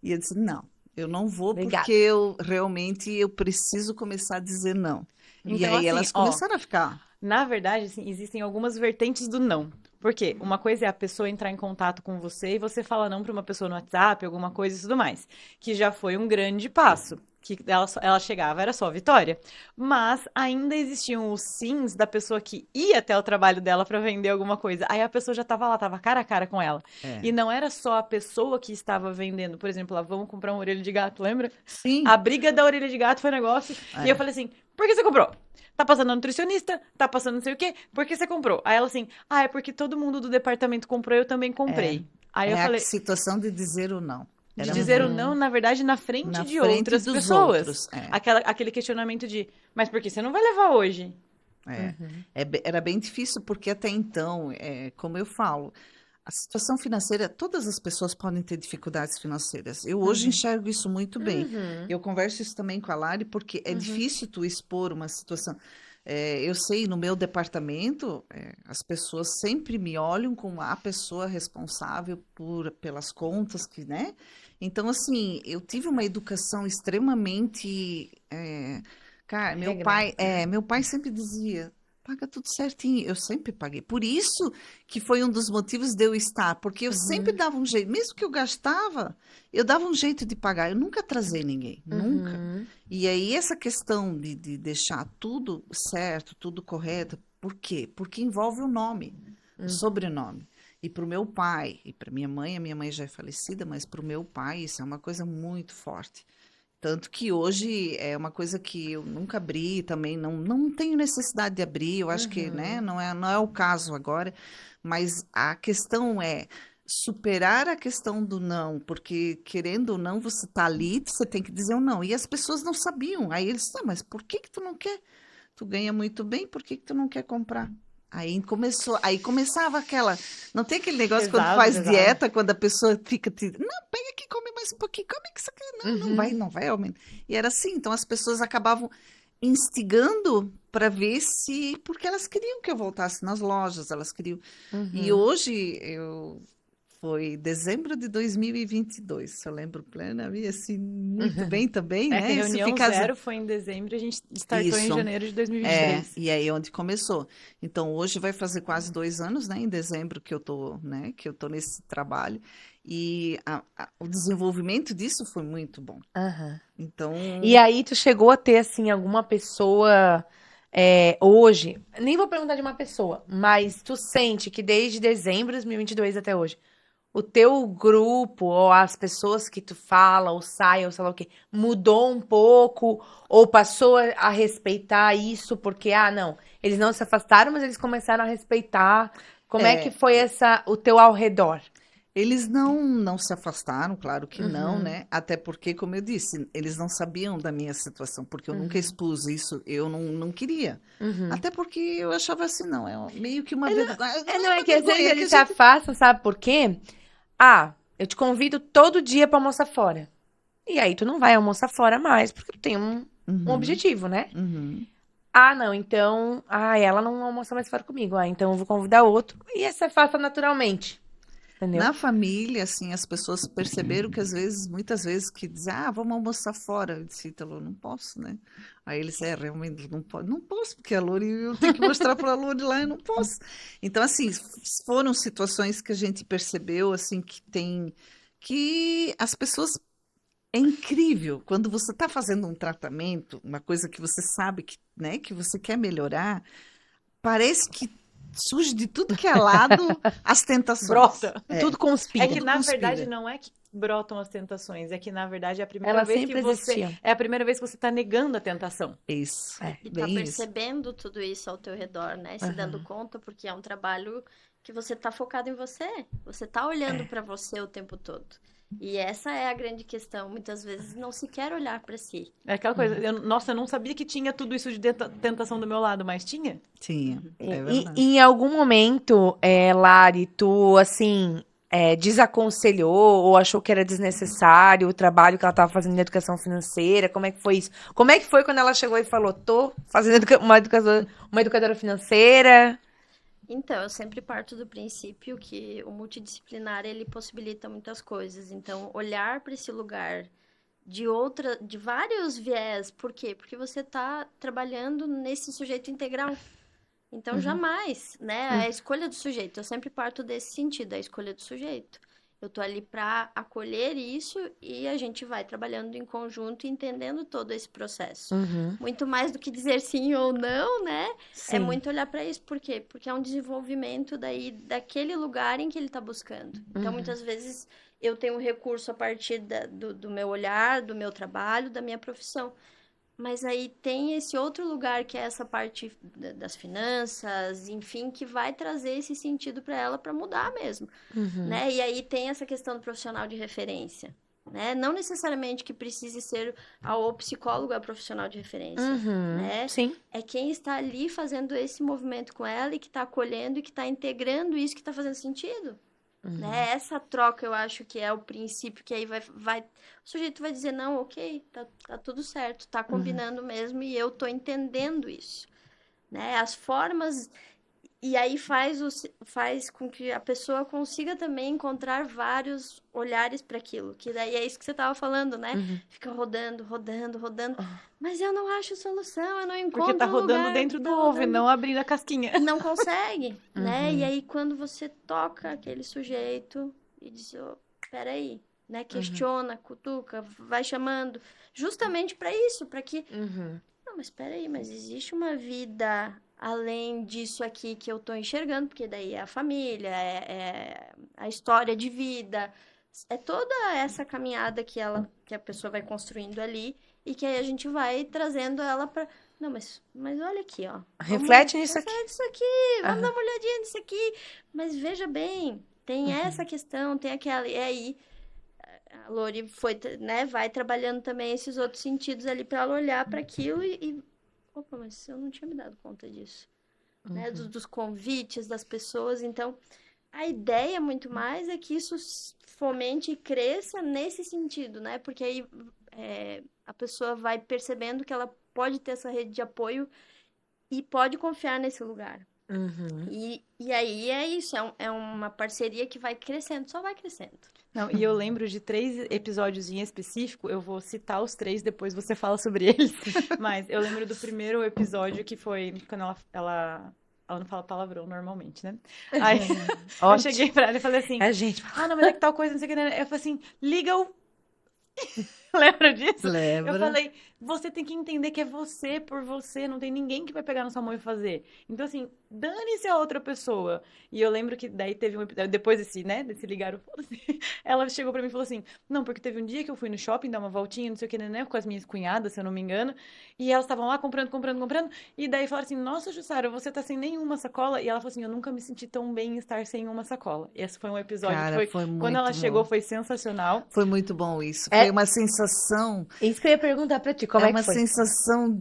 E eu disse, não, eu não vou Obrigada. porque eu preciso começar a dizer não. E Então, aí assim, elas ó, começaram a ficar... Na verdade, assim, existem algumas vertentes do não. Por quê? Uma coisa é a pessoa entrar em contato com você e você fala não para uma pessoa no WhatsApp, alguma coisa e tudo mais. Que já foi um grande passo. Que ela chegava, era só vitória. Mas ainda existiam os sims da pessoa que ia até o trabalho dela para vender alguma coisa. Aí a pessoa já estava lá, estava cara a cara com ela. E não era só a pessoa que estava vendendo. Por exemplo, lá, vamos comprar uma orelha de gato, lembra? Sim. A briga da orelha de gato foi negócio. E eu falei assim, por que você comprou? Tá passando a nutricionista, tá passando não sei o quê, por que você comprou? Aí ela assim, é porque todo mundo do departamento comprou, eu também comprei. Aí eu falei, a situação de dizer o não. de dizer o não, na verdade, na frente Na de frente outras dos pessoas. outros, é. Aquele questionamento de, mas por que você não vai levar hoje? Era bem difícil, porque até então, como eu falo, a situação financeira, todas as pessoas podem ter dificuldades financeiras. Eu hoje enxergo isso muito bem. Uhum. Eu converso isso também com a Lari, porque é difícil tu expor uma situação. Eu sei, no meu departamento, as pessoas sempre me olham como a pessoa responsável pelas contas, né? Então, assim, eu tive uma educação extremamente. Cara, meu pai sempre dizia. Paga tudo certinho. Eu sempre paguei. Por isso que foi um dos motivos de eu estar, porque eu sempre dava um jeito, mesmo que eu gastava, eu dava um jeito de pagar. Eu nunca atrasei ninguém, nunca. Uhum. E aí essa questão de deixar tudo certo, tudo correto, por quê? Porque envolve o nome, o sobrenome. E para o meu pai, e para minha mãe, a minha mãe já é falecida, mas para o meu pai isso é uma coisa muito forte. Tanto que hoje é uma coisa que eu nunca abri também, não tenho necessidade de abrir, eu acho que, né, não é o caso agora, mas a questão é superar a questão do não, porque querendo ou não, você tá ali, você tem que dizer o não. E as pessoas não sabiam. Aí eles, mas por que que tu não quer? Tu ganha muito bem, por que que tu não quer comprar? Aí começava aquela, não tem aquele negócio quando Pesado, faz pesado. dieta, quando a pessoa fica, não, pega aqui, come mais um pouquinho, come que isso aqui, não vai aumentar. E era assim, então as pessoas acabavam instigando para ver se, porque elas queriam que eu voltasse nas lojas, elas queriam. E hoje foi dezembro de 2022, se eu lembro plenamente, assim, muito bem também, É né? que a Isso reunião fica zero foi em dezembro e a gente startou em Isso. janeiro de 2023. E aí onde começou. Então, hoje vai fazer quase 2 anos, né? Em dezembro que eu tô, né? Que eu tô nesse trabalho. E o desenvolvimento disso foi muito bom. Aham. Então, E aí tu chegou a ter, assim, alguma pessoa hoje, nem vou perguntar de uma pessoa, mas tu sente que desde dezembro de 2022 até hoje, o teu grupo, ou as pessoas que tu fala, ou sai, ou sei lá o quê, mudou um pouco, ou passou a respeitar isso, porque, não, eles não se afastaram, mas eles começaram a respeitar. Como é que foi o teu ao redor? eles não se afastaram, claro que não, né? Até porque, como eu disse, eles não sabiam da minha situação, porque eu nunca expus isso, eu não queria. Até porque eu achava assim, não, é meio que uma vergonha. Não, é Uma que às vezes vergonha que eles se afastam, sabe por quê? Eu te convido todo dia pra almoçar fora. E aí tu não vai almoçar fora mais, porque tu tem um objetivo, né? Uhum. Não, então, ela não almoça mais fora comigo. Então eu vou convidar outro. E aí se afasta naturalmente. Entendeu? Na família, assim, as pessoas perceberam que muitas vezes que dizem, vamos almoçar fora. Eu disse, Ítalo, não posso, né? Aí eles, realmente não pode. Não posso, porque a Lore, eu tenho que mostrar para a Lore lá, eu não posso. Então, assim, foram situações que a gente percebeu, assim, que as pessoas, é incrível, quando você está fazendo um tratamento, uma coisa que você sabe que, né, que você quer melhorar, parece que surge de tudo que é lado as tentações. Brota. Tudo É conspira. que, Tudo na conspira. verdade, não é que brotam as tentações, é que, na verdade, é a primeira Elas vez sempre que você... existiam. É a primeira vez que você tá negando a tentação. Isso, E tá bem isso. percebendo tudo isso ao teu redor, né? Se dando conta, porque é um trabalho que você tá focado em você. Você tá olhando pra você o tempo todo. E essa é a grande questão. Muitas vezes não se quer olhar pra si. É aquela coisa, nossa, eu não sabia que tinha tudo isso de tentação do meu lado, mas tinha. Tinha, é E verdade. em algum momento, Lari, tu, assim, desaconselhou ou achou que era desnecessário o trabalho que ela estava fazendo em educação financeira? Como é que foi isso? Como é que foi quando ela chegou e falou, tô fazendo uma educadora financeira? Então, eu sempre parto do princípio que o multidisciplinar ele possibilita muitas coisas. Então, olhar para esse lugar de vários viés. Por quê? Porque você está trabalhando nesse sujeito integral. Então, jamais, né? A escolha do sujeito. Eu sempre parto desse sentido, a escolha do sujeito. Eu tô ali para acolher isso e a gente vai trabalhando em conjunto, entendendo todo esse processo. Muito mais do que dizer sim ou não, né? Sim. É muito olhar para isso. Por quê? Porque é um desenvolvimento daquele lugar em que ele está buscando. Então, muitas vezes, eu tenho um recurso a partir do meu olhar, do meu trabalho, da minha profissão. Mas aí tem esse outro lugar que é essa parte das finanças, enfim, que vai trazer esse sentido para ela para mudar mesmo, né? E aí tem essa questão do profissional de referência, né? Não necessariamente que precise ser o psicólogo a profissional de referência, né? Sim. É quem está ali fazendo esse movimento com ela e que está acolhendo e que está integrando isso que está fazendo sentido. né? Essa troca eu acho que é o princípio que aí o sujeito vai dizer, não, ok, tá tudo certo, tá combinando mesmo e eu tô entendendo isso, né? As formas e aí faz com que a pessoa consiga também encontrar vários olhares para aquilo, que daí é isso que você estava falando, né? Fica rodando, rodando, rodando, mas eu não acho solução, eu não Porque tá encontro um rodando lugar, dentro do tá ovo e rodando não abrindo a casquinha. não consegue, né? E aí quando você toca aquele sujeito e diz, oh, peraí, né? Questiona, cutuca, vai chamando, justamente para isso, para que não, mas peraí, mas existe uma vida além disso aqui que eu tô enxergando, porque daí é a família, é a história de vida, é toda essa caminhada que a pessoa vai construindo ali e que aí a gente vai trazendo ela para não, mas olha aqui, ó. Reflete nisso aqui. Reflete nisso aqui, vamos dar uma olhadinha nisso aqui. Mas veja bem, tem essa questão, tem aquela. E aí, a Lori foi, né, vai trabalhando também esses outros sentidos ali para ela olhar para aquilo opa, mas eu não tinha me dado conta disso, né, dos convites das pessoas. Então, a ideia muito mais é que isso fomente e cresça nesse sentido, né? Porque aí a pessoa vai percebendo que ela pode ter essa rede de apoio e pode confiar nesse lugar. E aí é isso, é uma parceria que vai crescendo, só vai crescendo. Não, e eu lembro de 3 episódios em específico, eu vou citar os 3, depois você fala sobre eles. Mas eu lembro do primeiro episódio que foi quando ela não fala palavrão normalmente, né? Aí eu cheguei pra ela e falei assim, Gente. não, mas é que tal coisa, não sei o que, né? Eu falei assim, liga o... Lembra disso? Lembra. Eu falei, você tem que entender que é você por você, não tem ninguém que vai pegar na sua mão e fazer. Então, assim, dane-se a outra pessoa. E eu lembro que daí teve um episódio, depois desse ligar, ela chegou pra mim e falou assim, não, porque teve um dia que eu fui no shopping dar uma voltinha, não sei o que, né, com as minhas cunhadas, se eu não me engano, e elas estavam lá comprando, e daí falaram assim, nossa, Jussara, você tá sem nenhuma sacola? E ela falou assim, eu nunca me senti tão bem em estar sem uma sacola. Esse foi um episódio Cara, que foi quando ela muito chegou, bom. foi sensacional. Foi muito bom isso. É- Foi uma sensação, Isso que eu ia perguntar pra ti, como é que uma foi? sensação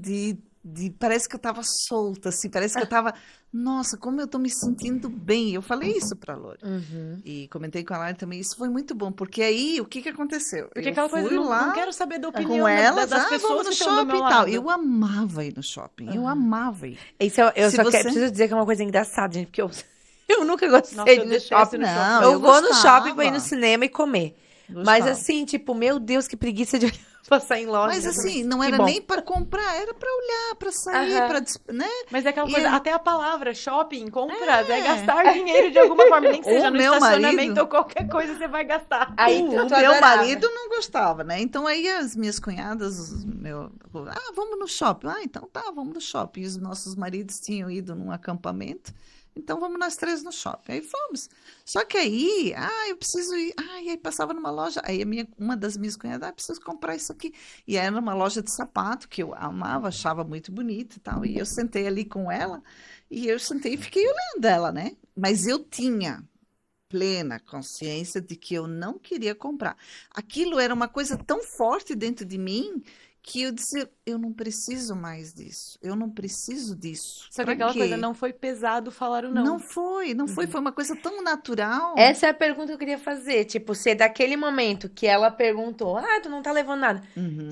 parece que eu estava solta, assim, parece que eu estava, nossa, como eu tô me sentindo bem. Eu falei isso para a Lori. E comentei com a Lari também, isso foi muito bom, porque aí, o que que aconteceu? Porque Eu aquela coisa, fui não lá quero saber da com opinião elas, das vamos pessoas no que estão do shopping meu e tal. lado. Eu amava ir no shopping, eu amava ir. Isso eu Se só você- preciso dizer que é uma coisa engraçada, gente, porque eu nunca gostei Nossa, eu de ir no detesto shopping. ir no Não, shopping. Eu vou no shopping pra ir no gostava. cinema e comer. Mas Gostava. assim, tipo, meu Deus, que preguiça de passar em loja. Mas assim, não Que era bom. nem para comprar, era para olhar, para sair, Aham. para, né? Mas é aquela E coisa, aí- até a palavra shopping, compras, é gastar dinheiro de alguma forma, nem que seja O no meu estacionamento marido- ou qualquer coisa você vai gastar. Aí O tu meu adorava. marido não gostava, né? Então aí as minhas cunhadas, vamos no shopping. Ah, então tá, vamos no shopping. E os nossos maridos tinham ido num acampamento, então vamos nós 3 no shopping. Aí fomos. Só que aí, eu preciso ir. E aí passava numa loja, aí uma das minhas cunhadas, preciso comprar isso aqui. E era uma loja de sapato que eu amava, achava muito bonito e tal. E eu sentei ali com ela, e eu sentei e fiquei olhando ela, né? Mas eu tinha plena consciência de que eu não queria comprar. Aquilo era uma coisa tão forte dentro de mim que eu disse, eu não preciso mais disso. Eu não preciso disso. Só que Pra aquela quê? coisa, não foi pesado falar o Não não. foi, foi uma coisa tão natural. Essa é a pergunta que eu queria fazer. Tipo, se daquele momento que ela perguntou, tu não tá levando nada. Uhum.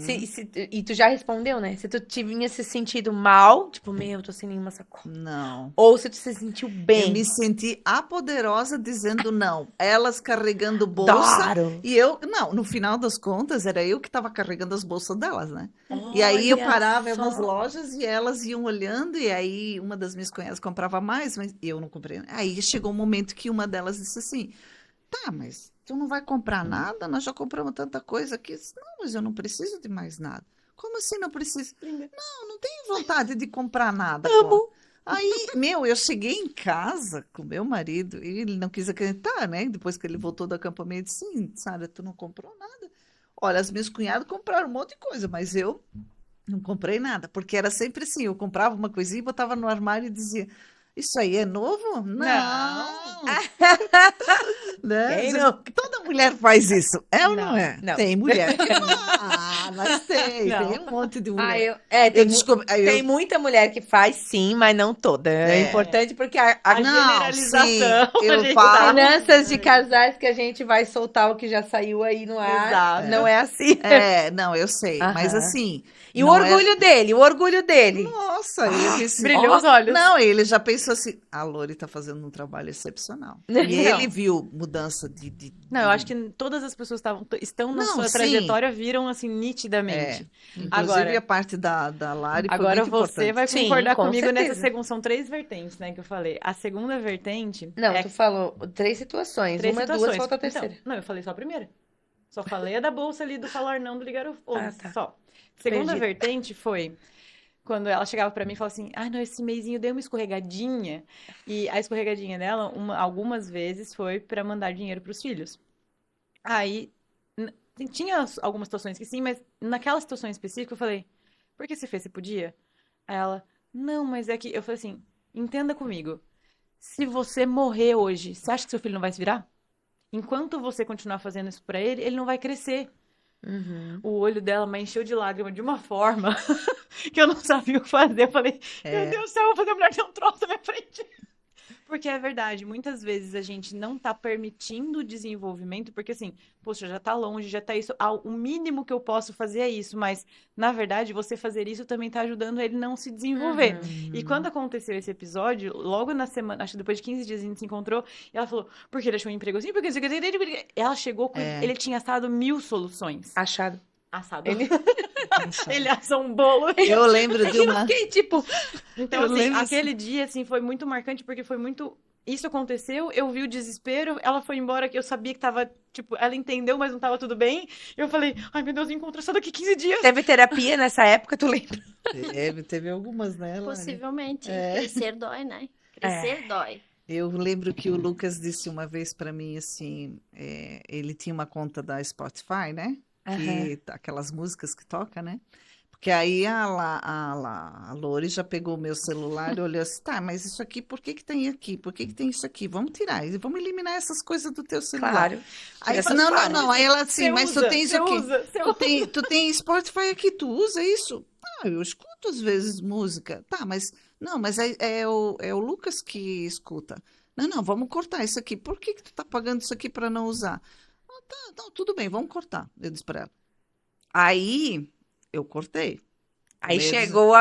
E tu já respondeu, né? Se tu tinha se sentido mal, tipo, eu tô sem nenhuma sacola. Não. Ou se tu se sentiu bem. Eu me senti a poderosa dizendo não. Elas carregando bolsa. Adoro. E eu, não, no final das contas, era eu que estava carregando as bolsas delas, né? E aí eu Olha parava só. nas lojas e elas iam olhando, e aí uma das minhas cunhadas comprava mais, mas eu não comprei. Aí chegou um momento que uma delas disse assim: tá, mas tu não vai comprar nada? Nós já compramos tanta coisa aqui. Eu disse, não, mas eu não preciso de mais nada. Como assim não preciso? Não tenho vontade de comprar nada. Amo. Aí, eu cheguei em casa com meu marido e ele não quis acreditar, né? Depois que ele voltou do acampamento, sim, Sara, tu não comprou nada. Olha, as minhas cunhadas compraram um monte de coisa, mas eu não comprei nada, porque era sempre assim, eu comprava uma coisinha e botava no armário e dizia, Isso aí é novo? Não. Né? Quem não? Toda mulher faz isso. É ou não Não, é? não. Tem mulher que não. Mas tem. Não. Tem um monte de Ah, mulher. tem, descobri. tem muita mulher que faz sim, mas não toda. É É. importante porque A Não, generalização, sim, a eu gente falo. finanças de casais que a gente vai soltar o que já saiu aí no ar. Exato. Não é assim. Não, eu sei. Mas Aham. assim. E o não orgulho dele, o orgulho dele. Nossa, ele disse. Brilhou os olhos. Não, ele já pensou assim: a Lori tá fazendo um trabalho excepcional. E Não. ele viu mudança de. Não, eu acho que todas as pessoas estão na Não, sua sim. trajetória, viram assim nitidamente. Inclusive Agora- a parte da Lari foi Agora muito você importante. vai Sim, concordar com comigo nessa certeza. segunda. São 3 vertentes, né, que eu falei. A segunda vertente Não, é tu falou 3 situações. 3 Uma, situações. duas, falta a Então, terceira. não, eu falei só a primeira. Só falei a da bolsa ali do falar não do ligar o fogo. Ah, tá. Só. Segunda Perdida. vertente foi quando ela chegava pra mim e falava assim: ah, não, esse mêsinho deu uma escorregadinha. E a escorregadinha dela, algumas vezes, foi pra mandar dinheiro pros filhos. Aí, tinha algumas situações que sim, mas naquela situação específica eu falei: por que você fez? Você podia? Aí ela: não, mas é que. Eu falei assim: entenda comigo. Se você morrer hoje, você acha que seu filho não vai se virar? Enquanto você continuar fazendo isso pra ele, ele não vai crescer. Uhum. O olho dela me encheu de lágrima de uma forma que eu não sabia o que fazer. Eu falei, meu Deus do céu, eu vou fazer a mulher ter um troço na minha frente. Porque é verdade, muitas vezes a gente não tá permitindo o desenvolvimento, porque assim, poxa, já tá longe, já tá isso, o mínimo que eu posso fazer é isso, mas na verdade você fazer isso também tá ajudando ele não se desenvolver. E quando aconteceu esse episódio, logo na semana, acho que depois de 15 dias a gente se encontrou, e ela falou, porque ele achou um emprego assim, porque ela chegou com ele tinha assado 1000 soluções. Achado. Assado. Ele- Ele assou um bolo. Eu lembro de Eu uma. fiquei tipo. Então, Eu assim, lembro aquele dia, assim, foi muito marcante, porque foi muito... Isso aconteceu, eu vi o desespero, ela foi embora, que eu sabia que tava, tipo, ela entendeu, mas não tava tudo bem. Eu falei, ai, meu Deus, encontra só daqui 15 dias. Teve terapia nessa época, tu lembra? Teve algumas nela. Possivelmente. Crescer dói, né? Crescer dói. Eu lembro que o Lucas disse uma vez para mim assim, ele tinha uma conta da Spotify, né? Que aquelas músicas que toca, né? Porque aí a Lori já pegou o meu celular e olhou assim, tá, mas isso aqui, por que que tem aqui? Por que que tem isso aqui? Vamos tirar, vamos eliminar essas coisas do teu celular. Claro. Aí eu Tira disse, essas não. Aí ela assim, Você mas usa, tu tens você o quê? usa, você Tu tem Spotify aqui, tu usa isso? Ah, eu escuto às vezes música. Tá, mas não, mas é o Lucas que escuta. Não, vamos cortar isso aqui. Por que que tu tá pagando isso aqui para não usar? Ah, tá, não, tudo bem, vamos cortar. Eu disse para ela. Aí eu cortei. Aí Medo. chegou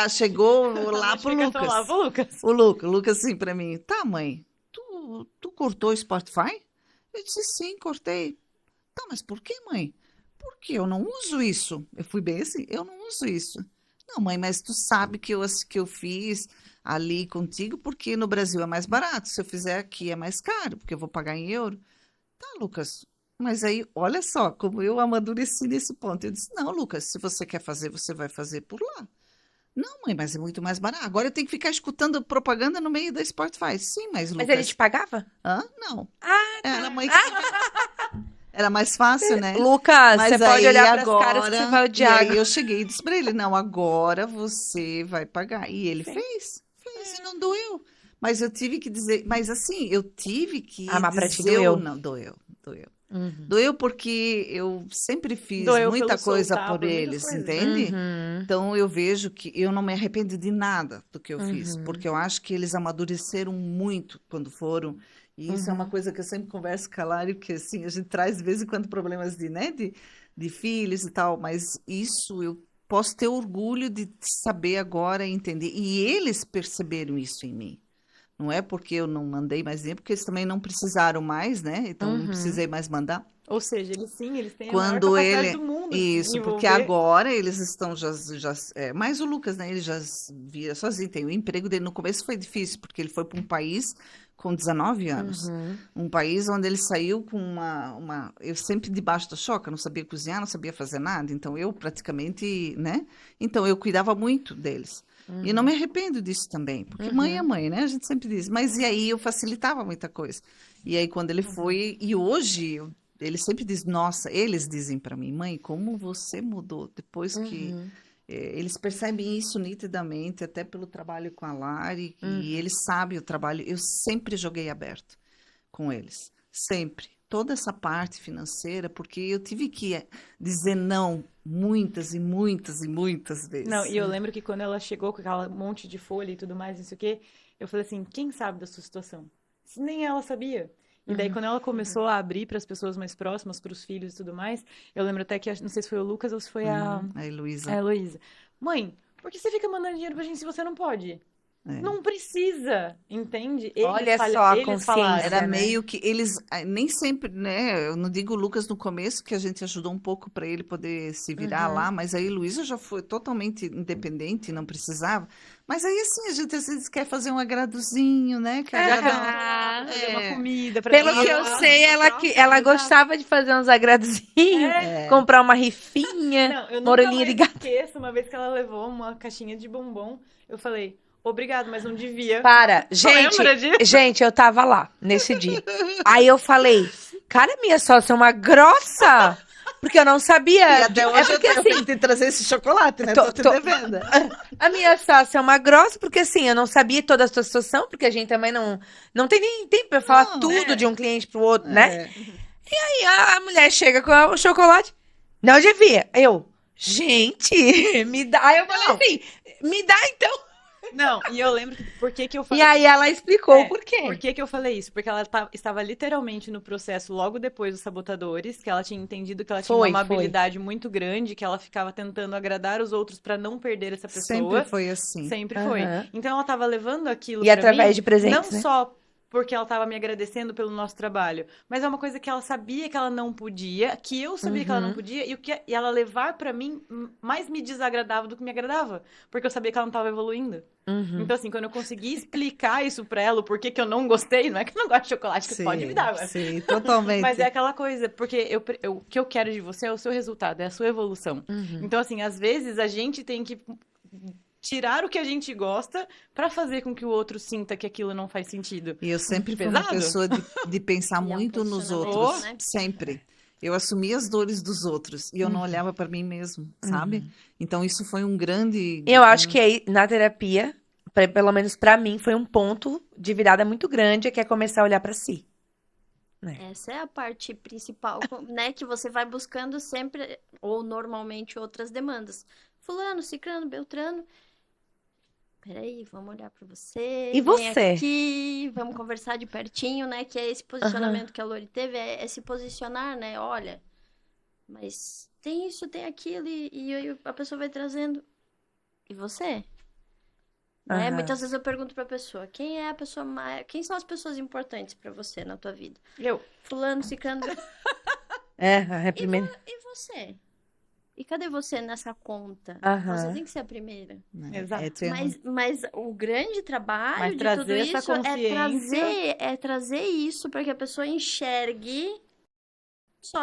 Chegou lá pro notificação Lucas. lá pro Lucas. O Lucas assim pra mim, tá, mãe, tu cortou o Spotify? Eu disse, sim, cortei. Tá, mas por que, mãe? Porque eu não uso isso. Eu fui bem assim, eu não uso isso. Não, mãe, mas tu sabe que eu fiz ali contigo porque no Brasil é mais barato. Se eu fizer aqui é mais caro, porque eu vou pagar em euro. Tá, Lucas. Mas aí, olha só, como eu amadureci nesse ponto. Eu disse, não, Lucas, se você quer fazer, você vai fazer por lá. Não, mãe, mas é muito mais barato. Agora eu tenho que ficar escutando propaganda no meio da Spotify. Sim, mas Mas Lucas... ele te pagava? Hã? Não. Ah, Era mãe que... Era mais fácil, né? Lucas, Mas você pode aí olhar para as caras que você vai E odiar. aí eu cheguei e disse pra ele, não, agora você vai pagar. E ele Sim. fez e não doeu. Mas eu tive que dizer, mas assim, eu tive que Ah, mas pra ti dizer, doeu. não, doeu. Uhum. Doeu porque eu sempre fiz Doeu muita pelo coisa soltar, por por muitas eles, coisas. entende? Uhum. Então eu vejo que eu não me arrependo de nada do que eu fiz, Uhum. porque eu acho que eles amadureceram muito quando foram. E isso é uma coisa que eu sempre converso com a Lari, porque assim, a gente traz de vez em quando problemas de filhos e tal, mas isso eu posso ter orgulho de saber agora e entender. E eles perceberam isso em mim. Não é porque eu não mandei mais dinheiro, porque eles também não precisaram mais, né? Então não Uhum. precisei mais mandar. Ou seja, eles têm a maior Quando capacidade ele. do mundo de se Isso, porque desenvolver. agora eles estão mais o Lucas, né? Ele já via sozinho. Tem o emprego dele no começo foi difícil, porque ele foi para um país com 19 anos. Uhum. Um país onde ele saiu com eu sempre debaixo do choque, eu não sabia cozinhar, não sabia fazer nada. Então eu praticamente, né? Então eu cuidava muito deles. E não me arrependo disso também, porque mãe é mãe, né? A gente sempre diz. Mas e aí eu facilitava muita coisa. E aí quando ele foi, e hoje ele sempre diz, nossa, eles dizem para mim, mãe, como você mudou depois que Eles percebem isso nitidamente, até pelo trabalho com a Lari, e eles sabem o trabalho. Eu sempre joguei aberto com eles, sempre. Toda essa parte financeira, porque eu tive que dizer não muitas e muitas e muitas vezes. Não, e eu lembro que quando ela chegou com aquela monte de folha e tudo mais, não sei o quê, eu falei assim, quem sabe da sua situação? Se nem ela sabia. E daí, quando ela começou a abrir para as pessoas mais próximas, para os filhos e tudo mais, eu lembro até que, não sei se foi o Lucas ou se foi A Heloísa. a Heloísa. Mãe, por que você fica mandando dinheiro pra gente se você não pode? É. Não precisa, entende? Olha só a eles consciência, falaram. Era né? meio que eles nem sempre, né? Eu não digo o Lucas no começo, que a gente ajudou um pouco para ele poder se virar lá, mas aí Luísa já foi totalmente independente, não precisava. Mas aí assim, a gente às vezes quer fazer um agradozinho, né? Quer Já que agradar. ela fazer uma comida pra Pelo ela. que eu sei, ela gostava de fazer uns agradozinhos, comprar uma rifinha, Não, eu uma nunca orelhinha de mais gato. esqueço, uma vez que ela levou uma caixinha de bombom, eu falei, obrigado, mas não devia. Para, Lembra disso? gente, eu tava lá nesse dia. Aí eu falei, cara, minha sócia é uma grossa, porque eu não sabia. E até hoje porque eu assim, tenho que trazer esse chocolate, né? Tô- Tô te tô- devendo. a minha sócia é uma grossa, porque assim, eu não sabia toda a sua situação, porque a gente também não tem nem tempo pra falar Não, tudo de um cliente pro outro, né? É. E a mulher chega com o chocolate, não devia. Eu, gente, me dá. Aí eu falei assim, me dá então. Não, e eu lembro por que que eu E falei. aí ela explicou É, o porquê. Por que que eu falei isso? Porque ela estava literalmente no processo logo depois dos sabotadores, que ela tinha entendido que ela tinha Foi, uma foi. amabilidade muito grande, que ela ficava tentando agradar os outros pra não perder essa pessoa. Sempre foi assim. Sempre foi. Aham. Então ela tava levando aquilo E pra através mim, de presentes, não né? só porque ela tava me agradecendo pelo nosso trabalho, mas é uma coisa que ela sabia que ela não podia, que eu sabia que ela não podia, e ela levar pra mim mais me desagradava do que me agradava, porque eu sabia que ela não tava evoluindo. Então, assim, quando eu consegui explicar isso pra ela, o porquê que eu não gostei, não é que eu não gosto de chocolate, que você pode me dar, mas... Sim, totalmente. Mas é aquela coisa, porque o que eu quero de você é o seu resultado, é a sua evolução. Então, assim, às vezes a gente tem que tirar o que a gente gosta pra fazer com que o outro sinta que aquilo não faz sentido. E eu sempre fui uma Pesado? pessoa de pensar E é um muito nos posicionamento, outros, né? sempre. Eu assumia as dores dos outros e eu não olhava para mim mesmo, sabe? Então isso foi um grande. Eu acho que aí, na terapia, pelo menos pra mim, foi um ponto de virada muito grande, que é começar a olhar pra si. Essa é a parte principal, né? Que você vai buscando sempre, ou normalmente, outras demandas. Fulano, ciclano, beltrano. Peraí, vamos olhar pra você. E Vem você? aqui, vamos conversar de pertinho, né? Que é esse posicionamento que a Lori teve, é se posicionar, né? Olha, mas tem isso, tem aquilo, e aí a pessoa vai trazendo. E você? Né? Aham. Muitas vezes eu pergunto pra pessoa, quem é a pessoa mais... Quem são as pessoas importantes pra você na tua vida? Eu. Fulano, ciclano, É a primeira. e você? E cadê você nessa conta? Aham. Você tem que ser a primeira. Né, Exato. ter Mas o grande trabalho Mas de trazer tudo essa isso consciência. é trazer isso para que a pessoa enxergue só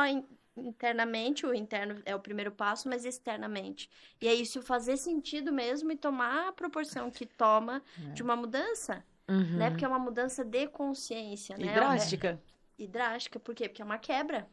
internamente, o interno é o primeiro passo, mas externamente. E é isso fazer sentido mesmo e tomar a proporção que toma de uma mudança, né? Porque é uma mudança de consciência, E né? drástica. E drástica, por quê? Porque é uma quebra.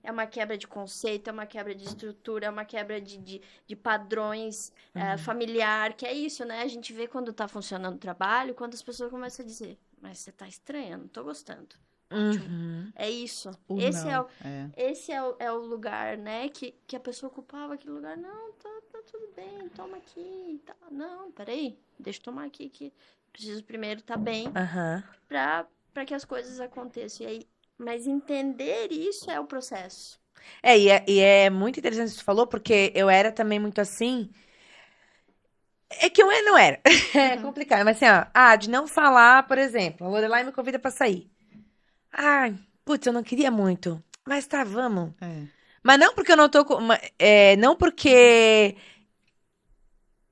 É uma quebra de conceito, é uma quebra de estrutura, é uma quebra de padrões familiar, que é isso, né? A gente vê quando tá funcionando o trabalho, quando as pessoas começam a dizer, mas você tá estranha, não tô gostando. Ótimo. É isso. ou Esse não. esse é o lugar, né? Que a pessoa ocupava aquele lugar. Não, tá tudo bem, toma aqui. Tá. Não, peraí, deixa eu tomar aqui, que preciso primeiro estar bem Aham. para que as coisas aconteçam. E aí, mas entender isso é o processo. E é muito interessante isso que tu falou, porque eu era também muito assim. É que eu não era. É complicado, mas assim, ó, de não falar, por exemplo, a Lorelai me convida pra sair. Ai, putz, eu não queria muito. Mas tá, vamos. Mas não porque eu não tô com. Não porque.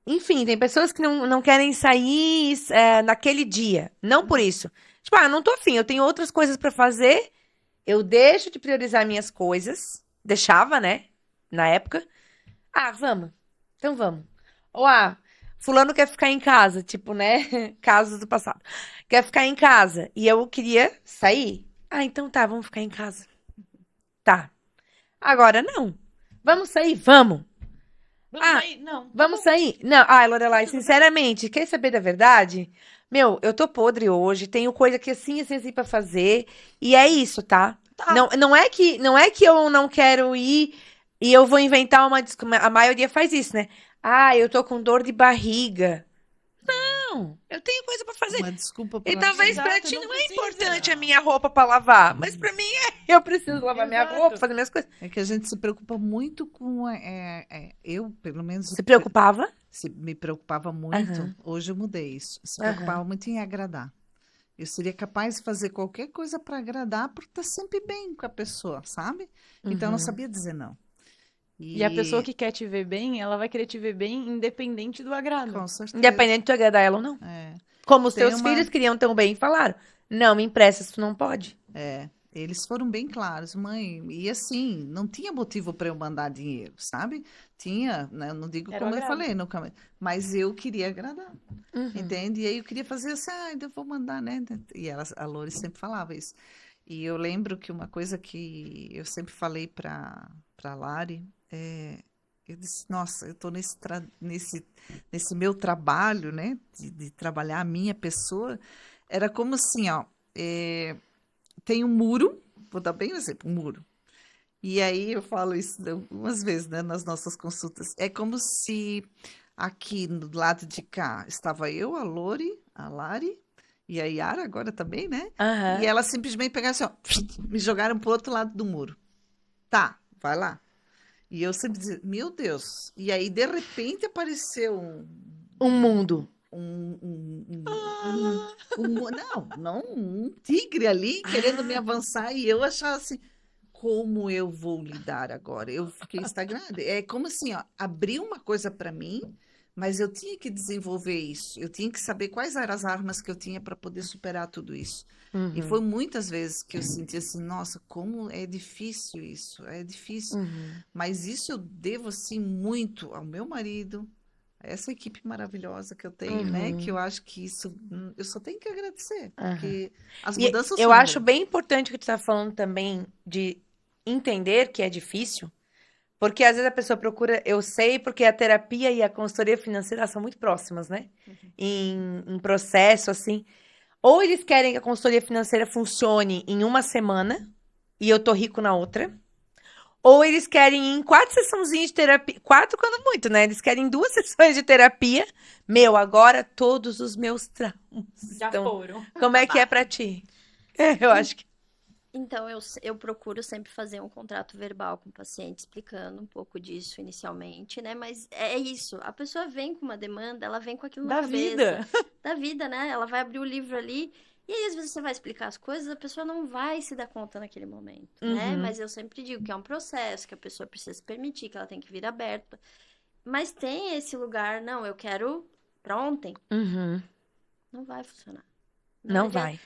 Enfim, tem pessoas que não querem sair naquele dia. Não por isso. Tipo, eu não tô afim, eu tenho outras coisas pra fazer. Eu deixo de priorizar minhas coisas. Deixava, né? Na época. Vamos. Então vamos. Ou, fulano quer ficar em casa. Tipo, né? Casos do passado. Quer ficar em casa. E eu queria sair. Então tá, vamos ficar em casa. Tá. Agora não. Vamos sair? Vamos. Ah, sair? Não. vamos sair? Não, ai, Lorelai, sinceramente, quer saber da verdade? Meu, eu tô podre hoje, tenho coisa que assim pra fazer, e é isso, tá? Tá. Não é que eu não quero ir e eu vou inventar uma desculpa. A maioria faz isso, né? Ah, eu tô com dor de barriga. Não, eu tenho coisa pra fazer. Uma desculpa E para talvez pra Exato, ti não não é precisa. importante a minha roupa pra lavar, mas pra mim é. Eu preciso lavar minha Exato. roupa, fazer minhas coisas. É que a gente se preocupa muito com. Eu, pelo menos, Se preocupava? me preocupava muito. Aham. Hoje eu mudei isso. Se Aham. preocupava muito em agradar. Eu seria capaz de fazer qualquer coisa para agradar, porque tá sempre bem com a pessoa, sabe? Então eu não Uhum. sabia dizer não. E a pessoa que quer te ver bem, ela vai querer te ver bem independente do agrado. Com certeza. Independente de tu agradar ela ou não. É, Como os Tem teus uma- filhos queriam tão bem e falaram. Não, me empresta, se tu não pode. eles foram bem claros, mãe. E assim, não tinha motivo para eu mandar dinheiro, sabe? Tinha, né? Eu não digo Era o como eu agrado. falei, nunca, mas eu queria agradar. Uhum. Entende? E aí eu queria fazer assim, eu vou mandar, né? E a Lori sempre falava isso. E eu lembro que uma coisa que eu sempre falei para Lari eu disse, nossa, eu estou nesse meu trabalho, né? De trabalhar a minha pessoa. Era como assim, ó, tem um muro, vou dar bem um exemplo, um muro. E aí eu falo isso algumas vezes, né, nas nossas consultas. É como se aqui do lado de cá estava eu, a Lori, a Lari e a Yara agora também, né? Aham. E ela simplesmente pegaram assim, ó, me jogaram pro outro lado do muro. Tá, vai lá. E eu sempre dizia, meu Deus. E aí, de repente, apareceu Um mundo. não, um tigre ali querendo me avançar e eu achava assim, como eu vou lidar agora? Eu fiquei estagnada. É como assim, ó, abriu uma coisa para mim, mas eu tinha que desenvolver isso. Eu tinha que saber quais eram as armas que eu tinha para poder superar tudo isso. E Uhum. foi muitas vezes que eu senti assim, nossa, como é difícil isso, é difícil. Uhum. Mas isso eu devo assim muito ao meu marido, a essa equipe maravilhosa que eu tenho, né? Que eu acho que isso eu só tenho que agradecer, porque as E mudanças eu foram acho grandes. bem importante o que tu tá falando também de entender que é difícil, porque às vezes a pessoa procura, eu sei, porque a terapia e a consultoria financeira são muito próximas, né? Em processo, assim. Ou eles querem que a consultoria financeira funcione em uma semana e eu tô rico na outra. Ou eles querem ir em 4 sessãozinhas de terapia. 4 quando muito, né? Eles querem 2 sessões de terapia. Meu, agora todos os meus traumas Já estão. foram. Como é que é pra ti? Eu acho que. Então, eu procuro sempre fazer um contrato verbal com o paciente, explicando um pouco disso inicialmente, né? Mas é isso, a pessoa vem com uma demanda, ela vem com aquilo na Da cabeça. vida. Da vida, né? Ela vai abrir o livro ali, e aí às vezes você vai explicar as coisas, a pessoa não vai se dar conta naquele momento, né? Uhum. Mas eu sempre digo que é um processo, que a pessoa precisa se permitir, que ela tem que vir aberta. Mas tem esse lugar, não, eu quero pra ontem. Uhum. Não vai funcionar. Não adianta. vai.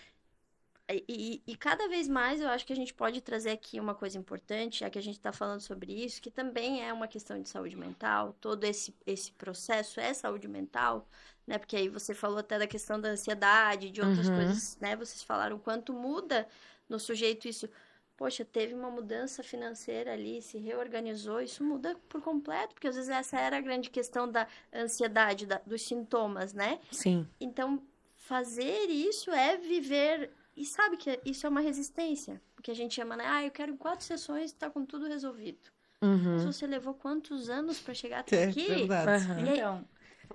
E cada vez mais eu acho que a gente pode trazer aqui uma coisa importante, já que a gente está falando sobre isso, que também é uma questão de saúde mental, todo esse processo é saúde mental, né? Porque aí você falou até da questão da ansiedade, de outras Uhum. coisas, né? Vocês falaram quanto muda no sujeito isso. Poxa, teve uma mudança financeira ali, se reorganizou, isso muda por completo, porque às vezes essa era a grande questão da ansiedade, dos sintomas, né? Sim. Então, fazer isso é viver. E sabe que isso é uma resistência. Porque a gente chama, né? Ah, eu quero em 4 sessões estar com tudo resolvido. Mas Uhum. você levou quantos anos para chegar até aqui? Verdade. Aham. E aí- Então,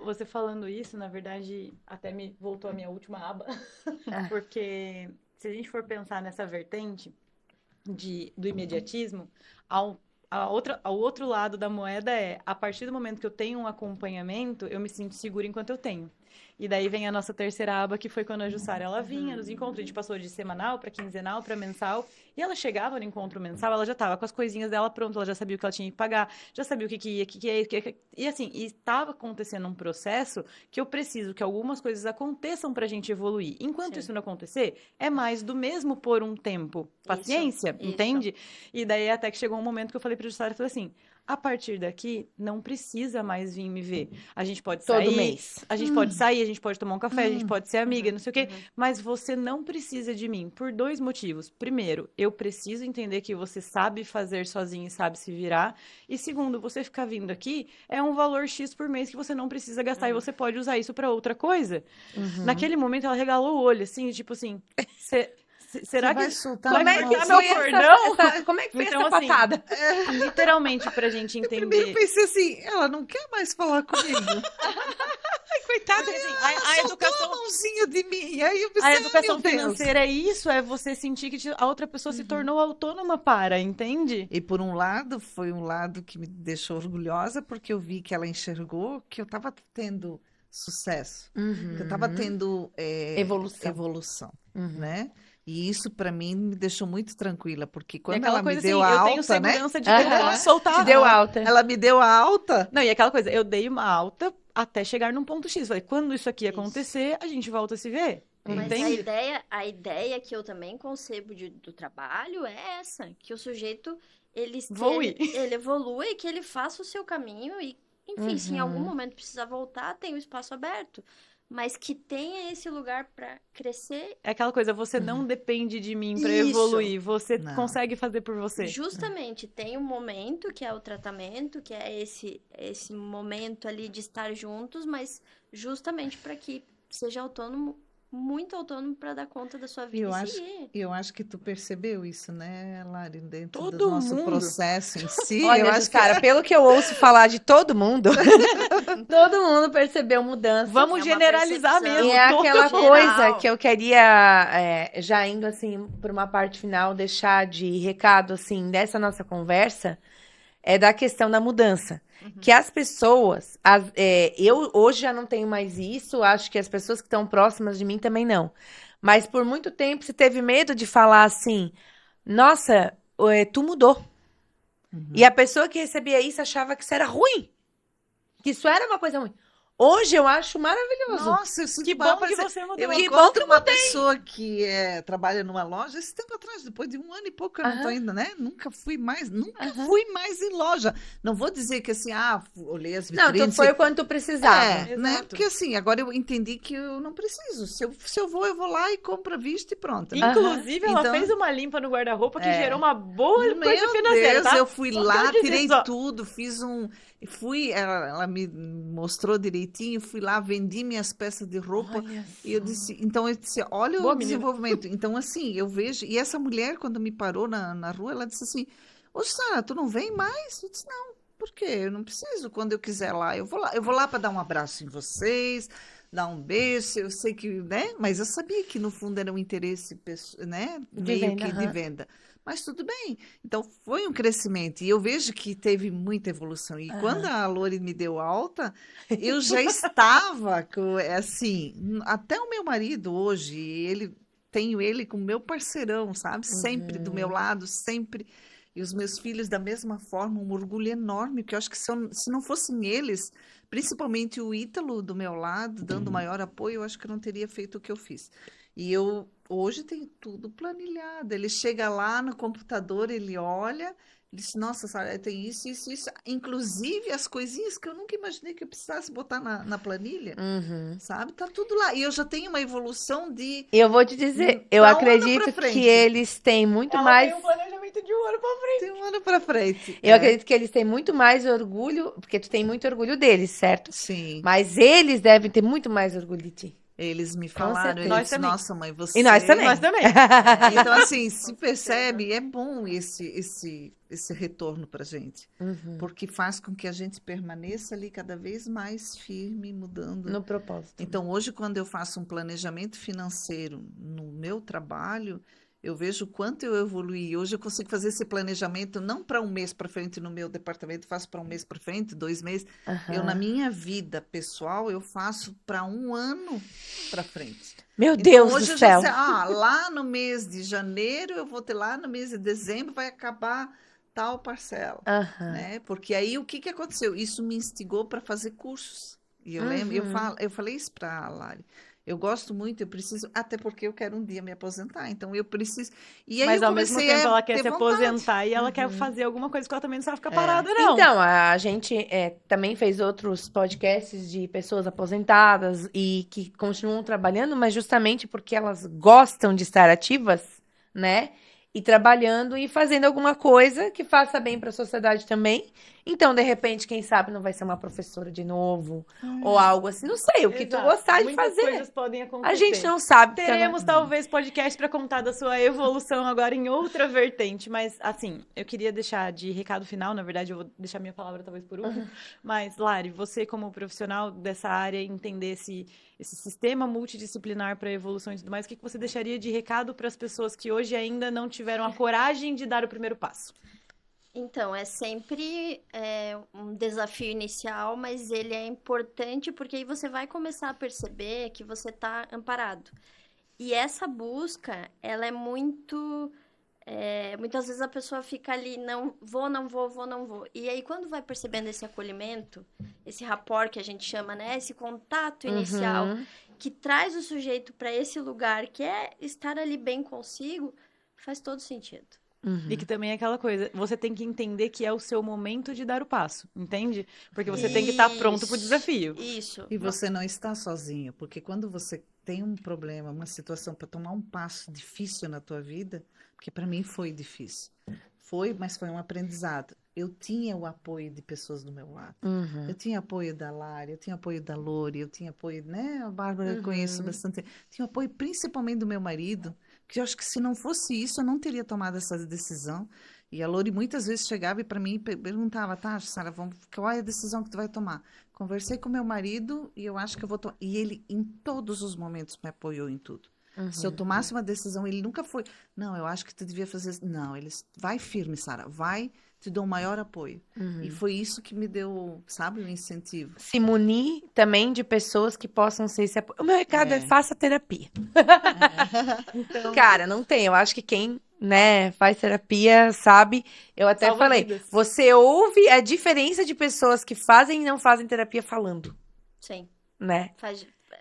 você falando isso, na verdade, até me voltou a minha última aba. Ah. Porque se a gente for pensar nessa vertente do imediatismo, ao outro lado da moeda é, a partir do momento que eu tenho um acompanhamento, eu me sinto segura enquanto eu tenho. E daí vem a nossa terceira aba, que foi quando a Jussara, ela vinha nos encontros, a gente passou de semanal para quinzenal, para mensal, e ela chegava no encontro mensal, ela já estava com as coisinhas dela pronta, ela já sabia o que ela tinha que pagar, já sabia o que ia, e assim, estava acontecendo um processo que eu preciso que algumas coisas aconteçam para a gente evoluir. Enquanto Sim. isso não acontecer, é mais do mesmo por um tempo. Paciência, Isso. entende? E daí até que chegou um momento que eu falei pra Jussara, eu falei assim, a partir daqui, não precisa mais vir me ver. A gente pode Todo sair, mês. a gente pode sair, a gente pode tomar um café, a gente pode ser amiga, não sei o quê, mas você não precisa de mim por 2 motivos. Primeiro, eu preciso entender que você sabe fazer sozinho e sabe se virar. E segundo, você ficar vindo aqui é um valor X por mês que você não precisa gastar e você pode usar isso pra outra coisa. Naquele momento, ela regalou o olho, assim, tipo assim, será Você que... vai soltar Como é a que mão? tá meu cordão? Como é que foi Então, essa assim, patada? Literalmente, pra gente Primeiro entender... pensei assim, ela não quer mais falar comigo. Coitada, assim, a Soltou educação... a mãozinha de mim. Aí eu A pensei, educação meu Deus. financeira é isso, é você sentir que a outra pessoa se tornou autônoma para, entende? E por um lado, foi um lado que me deixou orgulhosa, porque eu vi que ela enxergou que eu estava tendo sucesso, que eu estava tendo Evolução. evolução, Uhum. né? E isso para mim me deixou muito tranquila, porque E quando aquela ela me coisa deu assim, a eu tenho alta, né? segurança de que eu Aham. posso soltar. Te deu alta. Ela me deu a alta. Não, e aquela coisa, eu dei uma alta até chegar num ponto X. Falei, quando isso aqui Isso. acontecer, a gente volta a se ver. Mas Entende? a ideia que eu também concebo do trabalho é essa, que o sujeito Voe. ele evolui, que ele faça o seu caminho e, enfim, se em algum momento precisar voltar, tem o espaço aberto, mas que tenha esse lugar para crescer. É aquela coisa, você não depende de mim pra Isso. evoluir, você Não. consegue fazer por você. Justamente, tem um momento que é o tratamento, que é esse momento ali de estar juntos, mas justamente para que seja autônomo, muito autônomo para dar conta da sua vida Eu e acho, seguir. eu acho que tu percebeu isso, né, Lari, dentro do Todo nosso mundo. processo em si. Eu Olha, acho que Jussara, pelo que eu ouço falar de todo mundo, todo mundo percebeu mudança. Vamos É uma generalizar percepção. mesmo. E é todo aquela mundo. coisa Geral. que eu queria, já indo assim para uma parte final, deixar de recado assim dessa nossa conversa, é da questão da mudança. Que as pessoas, eu hoje já não tenho mais isso, acho que as pessoas que estão próximas de mim também não. Mas por muito tempo você teve medo de falar assim, nossa, tu mudou. E a pessoa que recebia isso achava que isso era ruim, que isso era uma coisa ruim. Hoje eu acho maravilhoso. Nossa, eu sinto Que mal, bom que parece- você mudou. Eu Que bom encontro que eu uma pessoa que trabalha numa loja, esse tempo atrás, depois de 1 ano e pouco que eu não tô Aham. indo, né? Nunca fui mais em loja. Não vou dizer que assim, olhei as Não, tu vitrines. foi quando tu precisava. Né? Exato. Porque assim, agora eu entendi que eu não preciso. Se eu vou lá e compro à vista e pronto. Né? Inclusive, ela Então- fez uma limpa no guarda-roupa que É. gerou uma boa coisa Meu financeira, Deus, tá? eu fui Só lá, quero dizer, tirei só. tudo, ela me mostrou direitinho, fui lá, vendi minhas peças de roupa. Olha E eu disse, olha Boa o menina. desenvolvimento. Então, assim, eu vejo. E essa mulher, quando me parou na rua, ela disse assim: Ô, Sara, tu não vem mais? Eu disse: Não, por quê? Eu não preciso. Quando eu quiser lá, eu vou lá. Eu vou lá para dar um abraço em vocês, dar um beijo. Eu sei que, né? Mas eu sabia que no fundo era um interesse, né? De Meio venda, que de aham. venda. Mas tudo bem. Então, foi um crescimento. E eu vejo que teve muita evolução. E quando a Lori me deu alta, eu já estava assim, até o meu marido hoje, tenho ele como meu parceirão, sabe? Sempre do meu lado, sempre. E os meus filhos da mesma forma, um orgulho enorme, porque eu acho que se não fossem eles, principalmente o Ítalo do meu lado, dando maior apoio, eu acho que eu não teria feito o que eu fiz. E eu hoje tenho tudo planilhado. Ele chega lá no computador, ele olha, ele diz, nossa, Sara, tem isso, isso, isso. Inclusive as coisinhas que eu nunca imaginei que eu precisasse botar na planilha, sabe? Tá tudo lá. E eu já tenho uma evolução de Eu vou te dizer, eu Pra um ano acredito pra frente. que eles têm muito Ela mais. tem um planejamento de 1 ano pra frente. tem 1 ano para frente. Eu acredito que eles têm muito mais orgulho, porque tu tem muito orgulho deles, certo? Sim. Mas eles devem ter muito mais orgulho de ti. Eles me Com falaram, certeza. eles Nós disse, também. nossa, mãe, você... E nós também. Nós também. Então, assim, se percebe, é bom esse retorno pra gente. Porque faz com que a gente permaneça ali cada vez mais firme, mudando. No propósito. Então, hoje, quando eu faço um planejamento financeiro no meu trabalho, eu vejo o quanto eu evoluí. Hoje eu consigo fazer esse planejamento não para 1 mês para frente no meu departamento, faço para 1 mês para frente, 2 meses. Eu, na minha vida pessoal, eu faço para 1 ano para frente. Meu Então, Deus hoje do eu já céu. sei, lá no mês de janeiro, eu vou ter lá no mês de dezembro, vai acabar tal parcela. Aham. Né? Porque aí o que aconteceu? Isso me instigou para fazer cursos. E eu lembro, eu falei isso para a Lari. Eu gosto muito, eu preciso, até porque eu quero um dia me aposentar, então eu preciso. E aí Mas eu ao mesmo comecei tempo a ela quer ter se vontade. aposentar e ela quer fazer alguma coisa que ela também não sabe ficar parada, não. Então, a gente também fez outros podcasts de pessoas aposentadas e que continuam trabalhando, mas justamente porque elas gostam de estar ativas, né? E trabalhando e fazendo alguma coisa que faça bem para a sociedade também. Então, de repente, quem sabe não vai ser uma professora de novo ou algo assim. Não sei, o que tu Exato. gostar de Muitas fazer. coisas podem A gente acontecer. não sabe. Porque Teremos talvez podcast para contar da sua evolução agora em outra vertente, mas assim, eu queria deixar de recado final, na verdade eu vou deixar minha palavra talvez por último, mas Lari, você como profissional dessa área, entender esse sistema multidisciplinar para evolução e tudo mais, o que você deixaria de recado para as pessoas que hoje ainda não tiveram a coragem de dar o primeiro passo? Então, é sempre um desafio inicial, mas ele é importante porque aí você vai começar a perceber que você está amparado. E essa busca, ela é muito. Muitas vezes a pessoa fica ali, não vou, não vou, vou, não vou. E aí, quando vai percebendo esse acolhimento, esse rapport que a gente chama, né? Esse contato inicial que traz o sujeito para esse lugar, que é estar ali bem consigo, faz todo sentido. E que também é aquela coisa, você tem que entender que é o seu momento de dar o passo, entende? Porque você tem que estar pronto pro desafio. Isso. E você não está sozinho, porque quando você tem um problema, uma situação para tomar um passo difícil na tua vida, porque para mim foi difícil. Foi, mas foi um aprendizado. Eu tinha o apoio de pessoas do meu lado. Eu tinha apoio da Lari, eu tinha apoio da Lori, eu tinha apoio, né? A Bárbara eu conheço bastante. Tinha apoio principalmente do meu marido, que eu acho que se não fosse isso, eu não teria tomado essa decisão. E a Lori muitas vezes chegava e para mim perguntava, tá, Sara, qual é a decisão que tu vai tomar? Conversei com meu marido e eu acho que eu vou tomar. E ele, em todos os momentos, me apoiou em tudo. Se eu tomasse uma decisão, ele nunca foi. Não, eu acho que tu devia fazer. Não, eles. Vai firme, Sara. Vai, te dou o maior apoio. E foi isso que me deu, sabe, o incentivo. Se munir também de pessoas que possam ser esse apoio. O meu recado é É. faça terapia. Cara, não tem. Eu acho que quem, né, faz terapia sabe. Eu até Salva falei, vidas. você ouve a diferença de pessoas que fazem e não fazem terapia falando, Sim. né?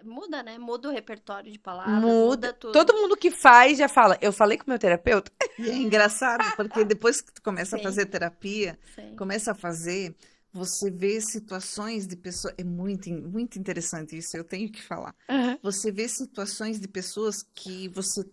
Muda, né? Muda o repertório de palavras, Muda. muda tudo. Todo mundo que faz já fala. Eu falei com o meu terapeuta. E é engraçado, porque depois que tu começa a Sim. fazer terapia, Sim. começa a fazer, você vê situações de pessoas. É muito interessante isso, eu tenho que falar. Você vê situações de pessoas que você,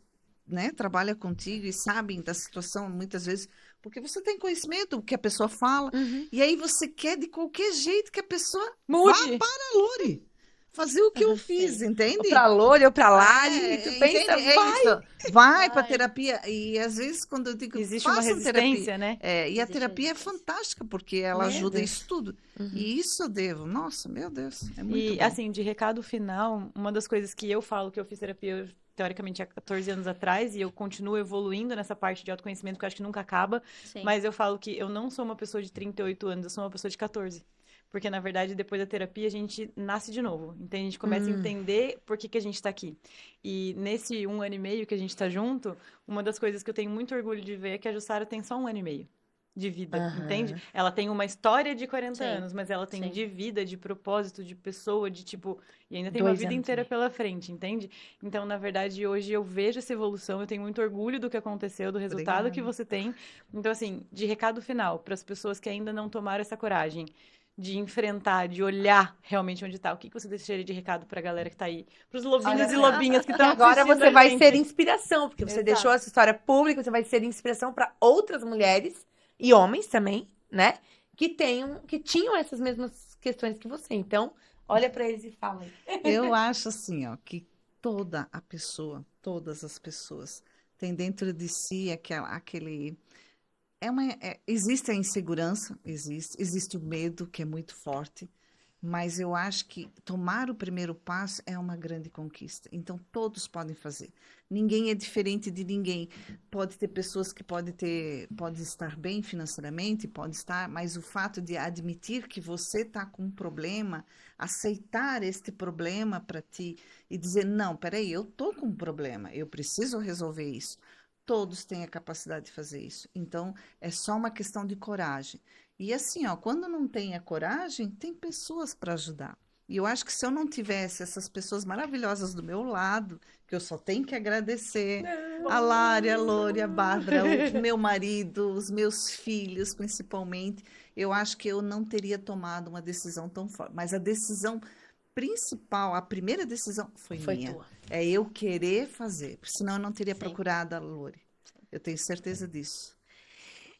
né, trabalha contigo e sabem da situação, muitas vezes, porque você tem conhecimento do que a pessoa fala, e aí você quer de qualquer jeito que a pessoa Mude. vá para a Lori. Fazer o que eu fiz, Sim. entende? Ou pra Lore, ou pra Lari. Tu pensa, entende? É vai. isso. Vai para Vai. terapia. E às vezes, quando eu digo, Existe uma façam terapia. resistência, né? E a Existe terapia é resistência. fantástica, porque ela Meu ajuda Deus. isso tudo. E isso eu devo. Nossa, meu Deus, é muito E, bom. assim, de recado final, uma das coisas que eu falo que eu fiz terapia, teoricamente, há 14 anos atrás, e eu continuo evoluindo nessa parte de autoconhecimento, que eu acho que nunca acaba, Sim. mas eu falo que eu não sou uma pessoa de 38 anos, eu sou uma pessoa de 14. Porque, na verdade, depois da terapia, a gente nasce de novo. Então, a gente começa a entender por que a gente tá aqui. E nesse 1 ano e meio que a gente tá junto, uma das coisas que eu tenho muito orgulho de ver é que a Jussara tem só 1 ano e meio de vida, entende? Ela tem uma história de 40 Sim, anos, mas ela tem sim. de vida, de propósito, de pessoa, de tipo... E ainda tem 2 uma vida anos e inteira meio. pela frente, entende? Então, na verdade, hoje eu vejo essa evolução, eu tenho muito orgulho do que aconteceu, do resultado que Obrigada. você tem. Então, assim, de recado final, para as pessoas que ainda não tomaram essa coragem de enfrentar, de olhar realmente onde tá, o que você deixaria de recado pra galera que tá aí? Pros lobinhos e lobinhas que E estão agora assistindo você a vai gente. ser inspiração, porque você Exato. deixou essa história pública, você vai ser inspiração para outras mulheres e homens também, né? Que tinham essas mesmas questões que você. Então, olha para eles e fala aí. Eu acho assim, ó, que toda a pessoa, todas as pessoas, têm dentro de si aquele. Existe a insegurança, existe o medo, que é muito forte, mas eu acho que tomar o primeiro passo é uma grande conquista. Então, todos podem fazer. Ninguém é diferente de ninguém. Pode ter pessoas que pode estar bem financeiramente, pode estar, mas o fato de admitir que você está com um problema, aceitar este problema para ti e dizer, não, peraí, eu estou com um problema, eu preciso resolver isso. Todos têm a capacidade de fazer isso. Então, é só uma questão de coragem. E assim, ó, quando não tem a coragem, tem pessoas para ajudar. E eu acho que se eu não tivesse essas pessoas maravilhosas do meu lado, que eu só tenho que agradecer a Lari, a Lore, a Bárbara, o meu marido, os meus filhos, principalmente, eu acho que eu não teria tomado uma decisão tão forte. Mas a decisão principal, a primeira decisão foi minha. tua. É eu querer fazer, porque senão eu não teria Sim. procurado a Lore. Eu tenho certeza disso.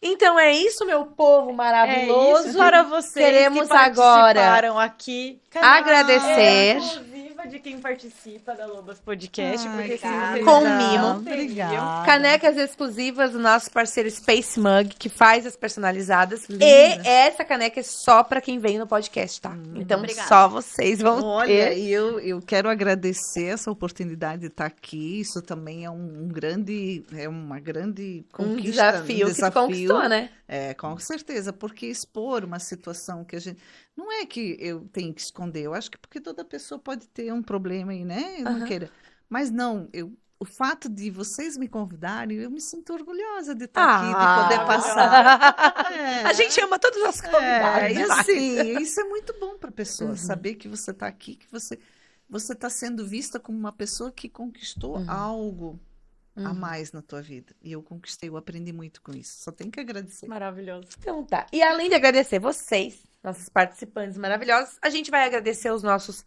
Então é isso, meu povo É maravilhoso. isso para vocês Queremos que agora participaram aqui. agradecer. Exclusiva de quem participa da Lobas Podcast, Ai, porque se obrigada. vocês Com não mimo. teriam. Obrigada. Canecas exclusivas do nosso parceiro Space Mug, que faz as personalizadas. Linda. E essa caneca é só pra quem vem no podcast, tá? Então Obrigada. só vocês vão Olha, ter. e eu quero agradecer essa oportunidade de estar aqui. Isso também é uma grande Um conquista, desafio que tu conquistou, né? É, com certeza, porque expor uma situação que a gente. Não é que eu tenho que esconder, eu acho que porque toda pessoa pode ter um problema aí, né? Eu não Aham. queira. Mas não, o fato de vocês me convidarem, eu me sinto orgulhosa de estar aqui, de poder passar. É. A gente ama todas as convidadas. E vai. assim, isso é muito bom para a pessoa, Uhum. saber que você está aqui, que você está sendo vista como uma pessoa que conquistou Uhum. algo a Uhum. mais na tua vida. E eu conquistei, eu aprendi muito com isso. Só tenho que agradecer. Maravilhoso. Então tá. E além de agradecer vocês, nossos participantes maravilhosos, a gente vai agradecer os nossos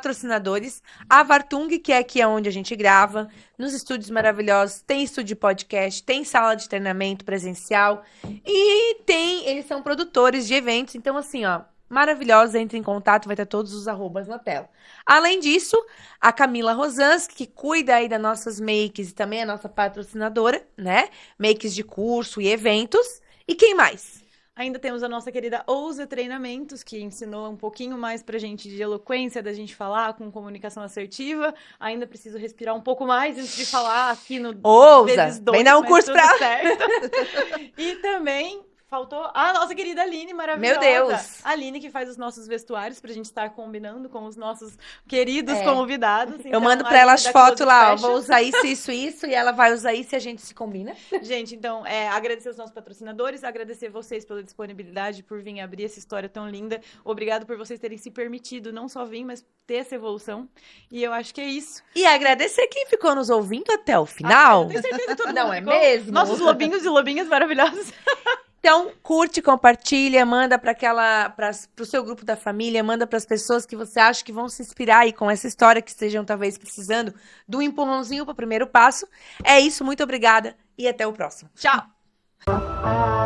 patrocinadores. A Vartung, que é aqui onde a gente grava, nos estúdios maravilhosos. Tem estúdio de podcast, tem sala de treinamento presencial. E eles são produtores de eventos. Então, assim, ó, maravilhosos. Entre em contato, vai ter todos os arrobas na tela. Além disso, a Camila Rosanski, que cuida aí das nossas makes e também é nossa patrocinadora, né? Makes de curso e eventos. E quem mais? Ainda temos a nossa querida Ousa Treinamentos, que ensinou um pouquinho mais pra gente de eloquência, da gente falar com comunicação assertiva. Ainda preciso respirar um pouco mais antes de falar aqui no Ousa, vezes dois, vem dar um mas curso tudo pra... certo. E também faltou a nossa querida Aline, maravilhosa. Meu Deus. A Aline que faz os nossos vestuários pra gente estar combinando com os nossos queridos É. convidados. Eu Então, mando a pra ela as Aline da fotos Close lá, ó, Fashion. vou usar isso, e ela vai usar isso e a gente se combina. Gente, então, agradecer os nossos patrocinadores, agradecer vocês pela disponibilidade, por vir abrir essa história tão linda. Obrigado por vocês terem se permitido não só vir, mas ter essa evolução. E eu acho que é isso. E agradecer quem ficou nos ouvindo até o final. Eu tenho certeza que todo Não mundo é ficou. mesmo? Nossos lobinhos e lobinhas maravilhosos. Então, curte, compartilha, manda para o seu grupo da família, manda para as pessoas que você acha que vão se inspirar aí com essa história, que estejam talvez precisando do empurrãozinho para o primeiro passo. É isso, muito obrigada e até o próximo. Tchau!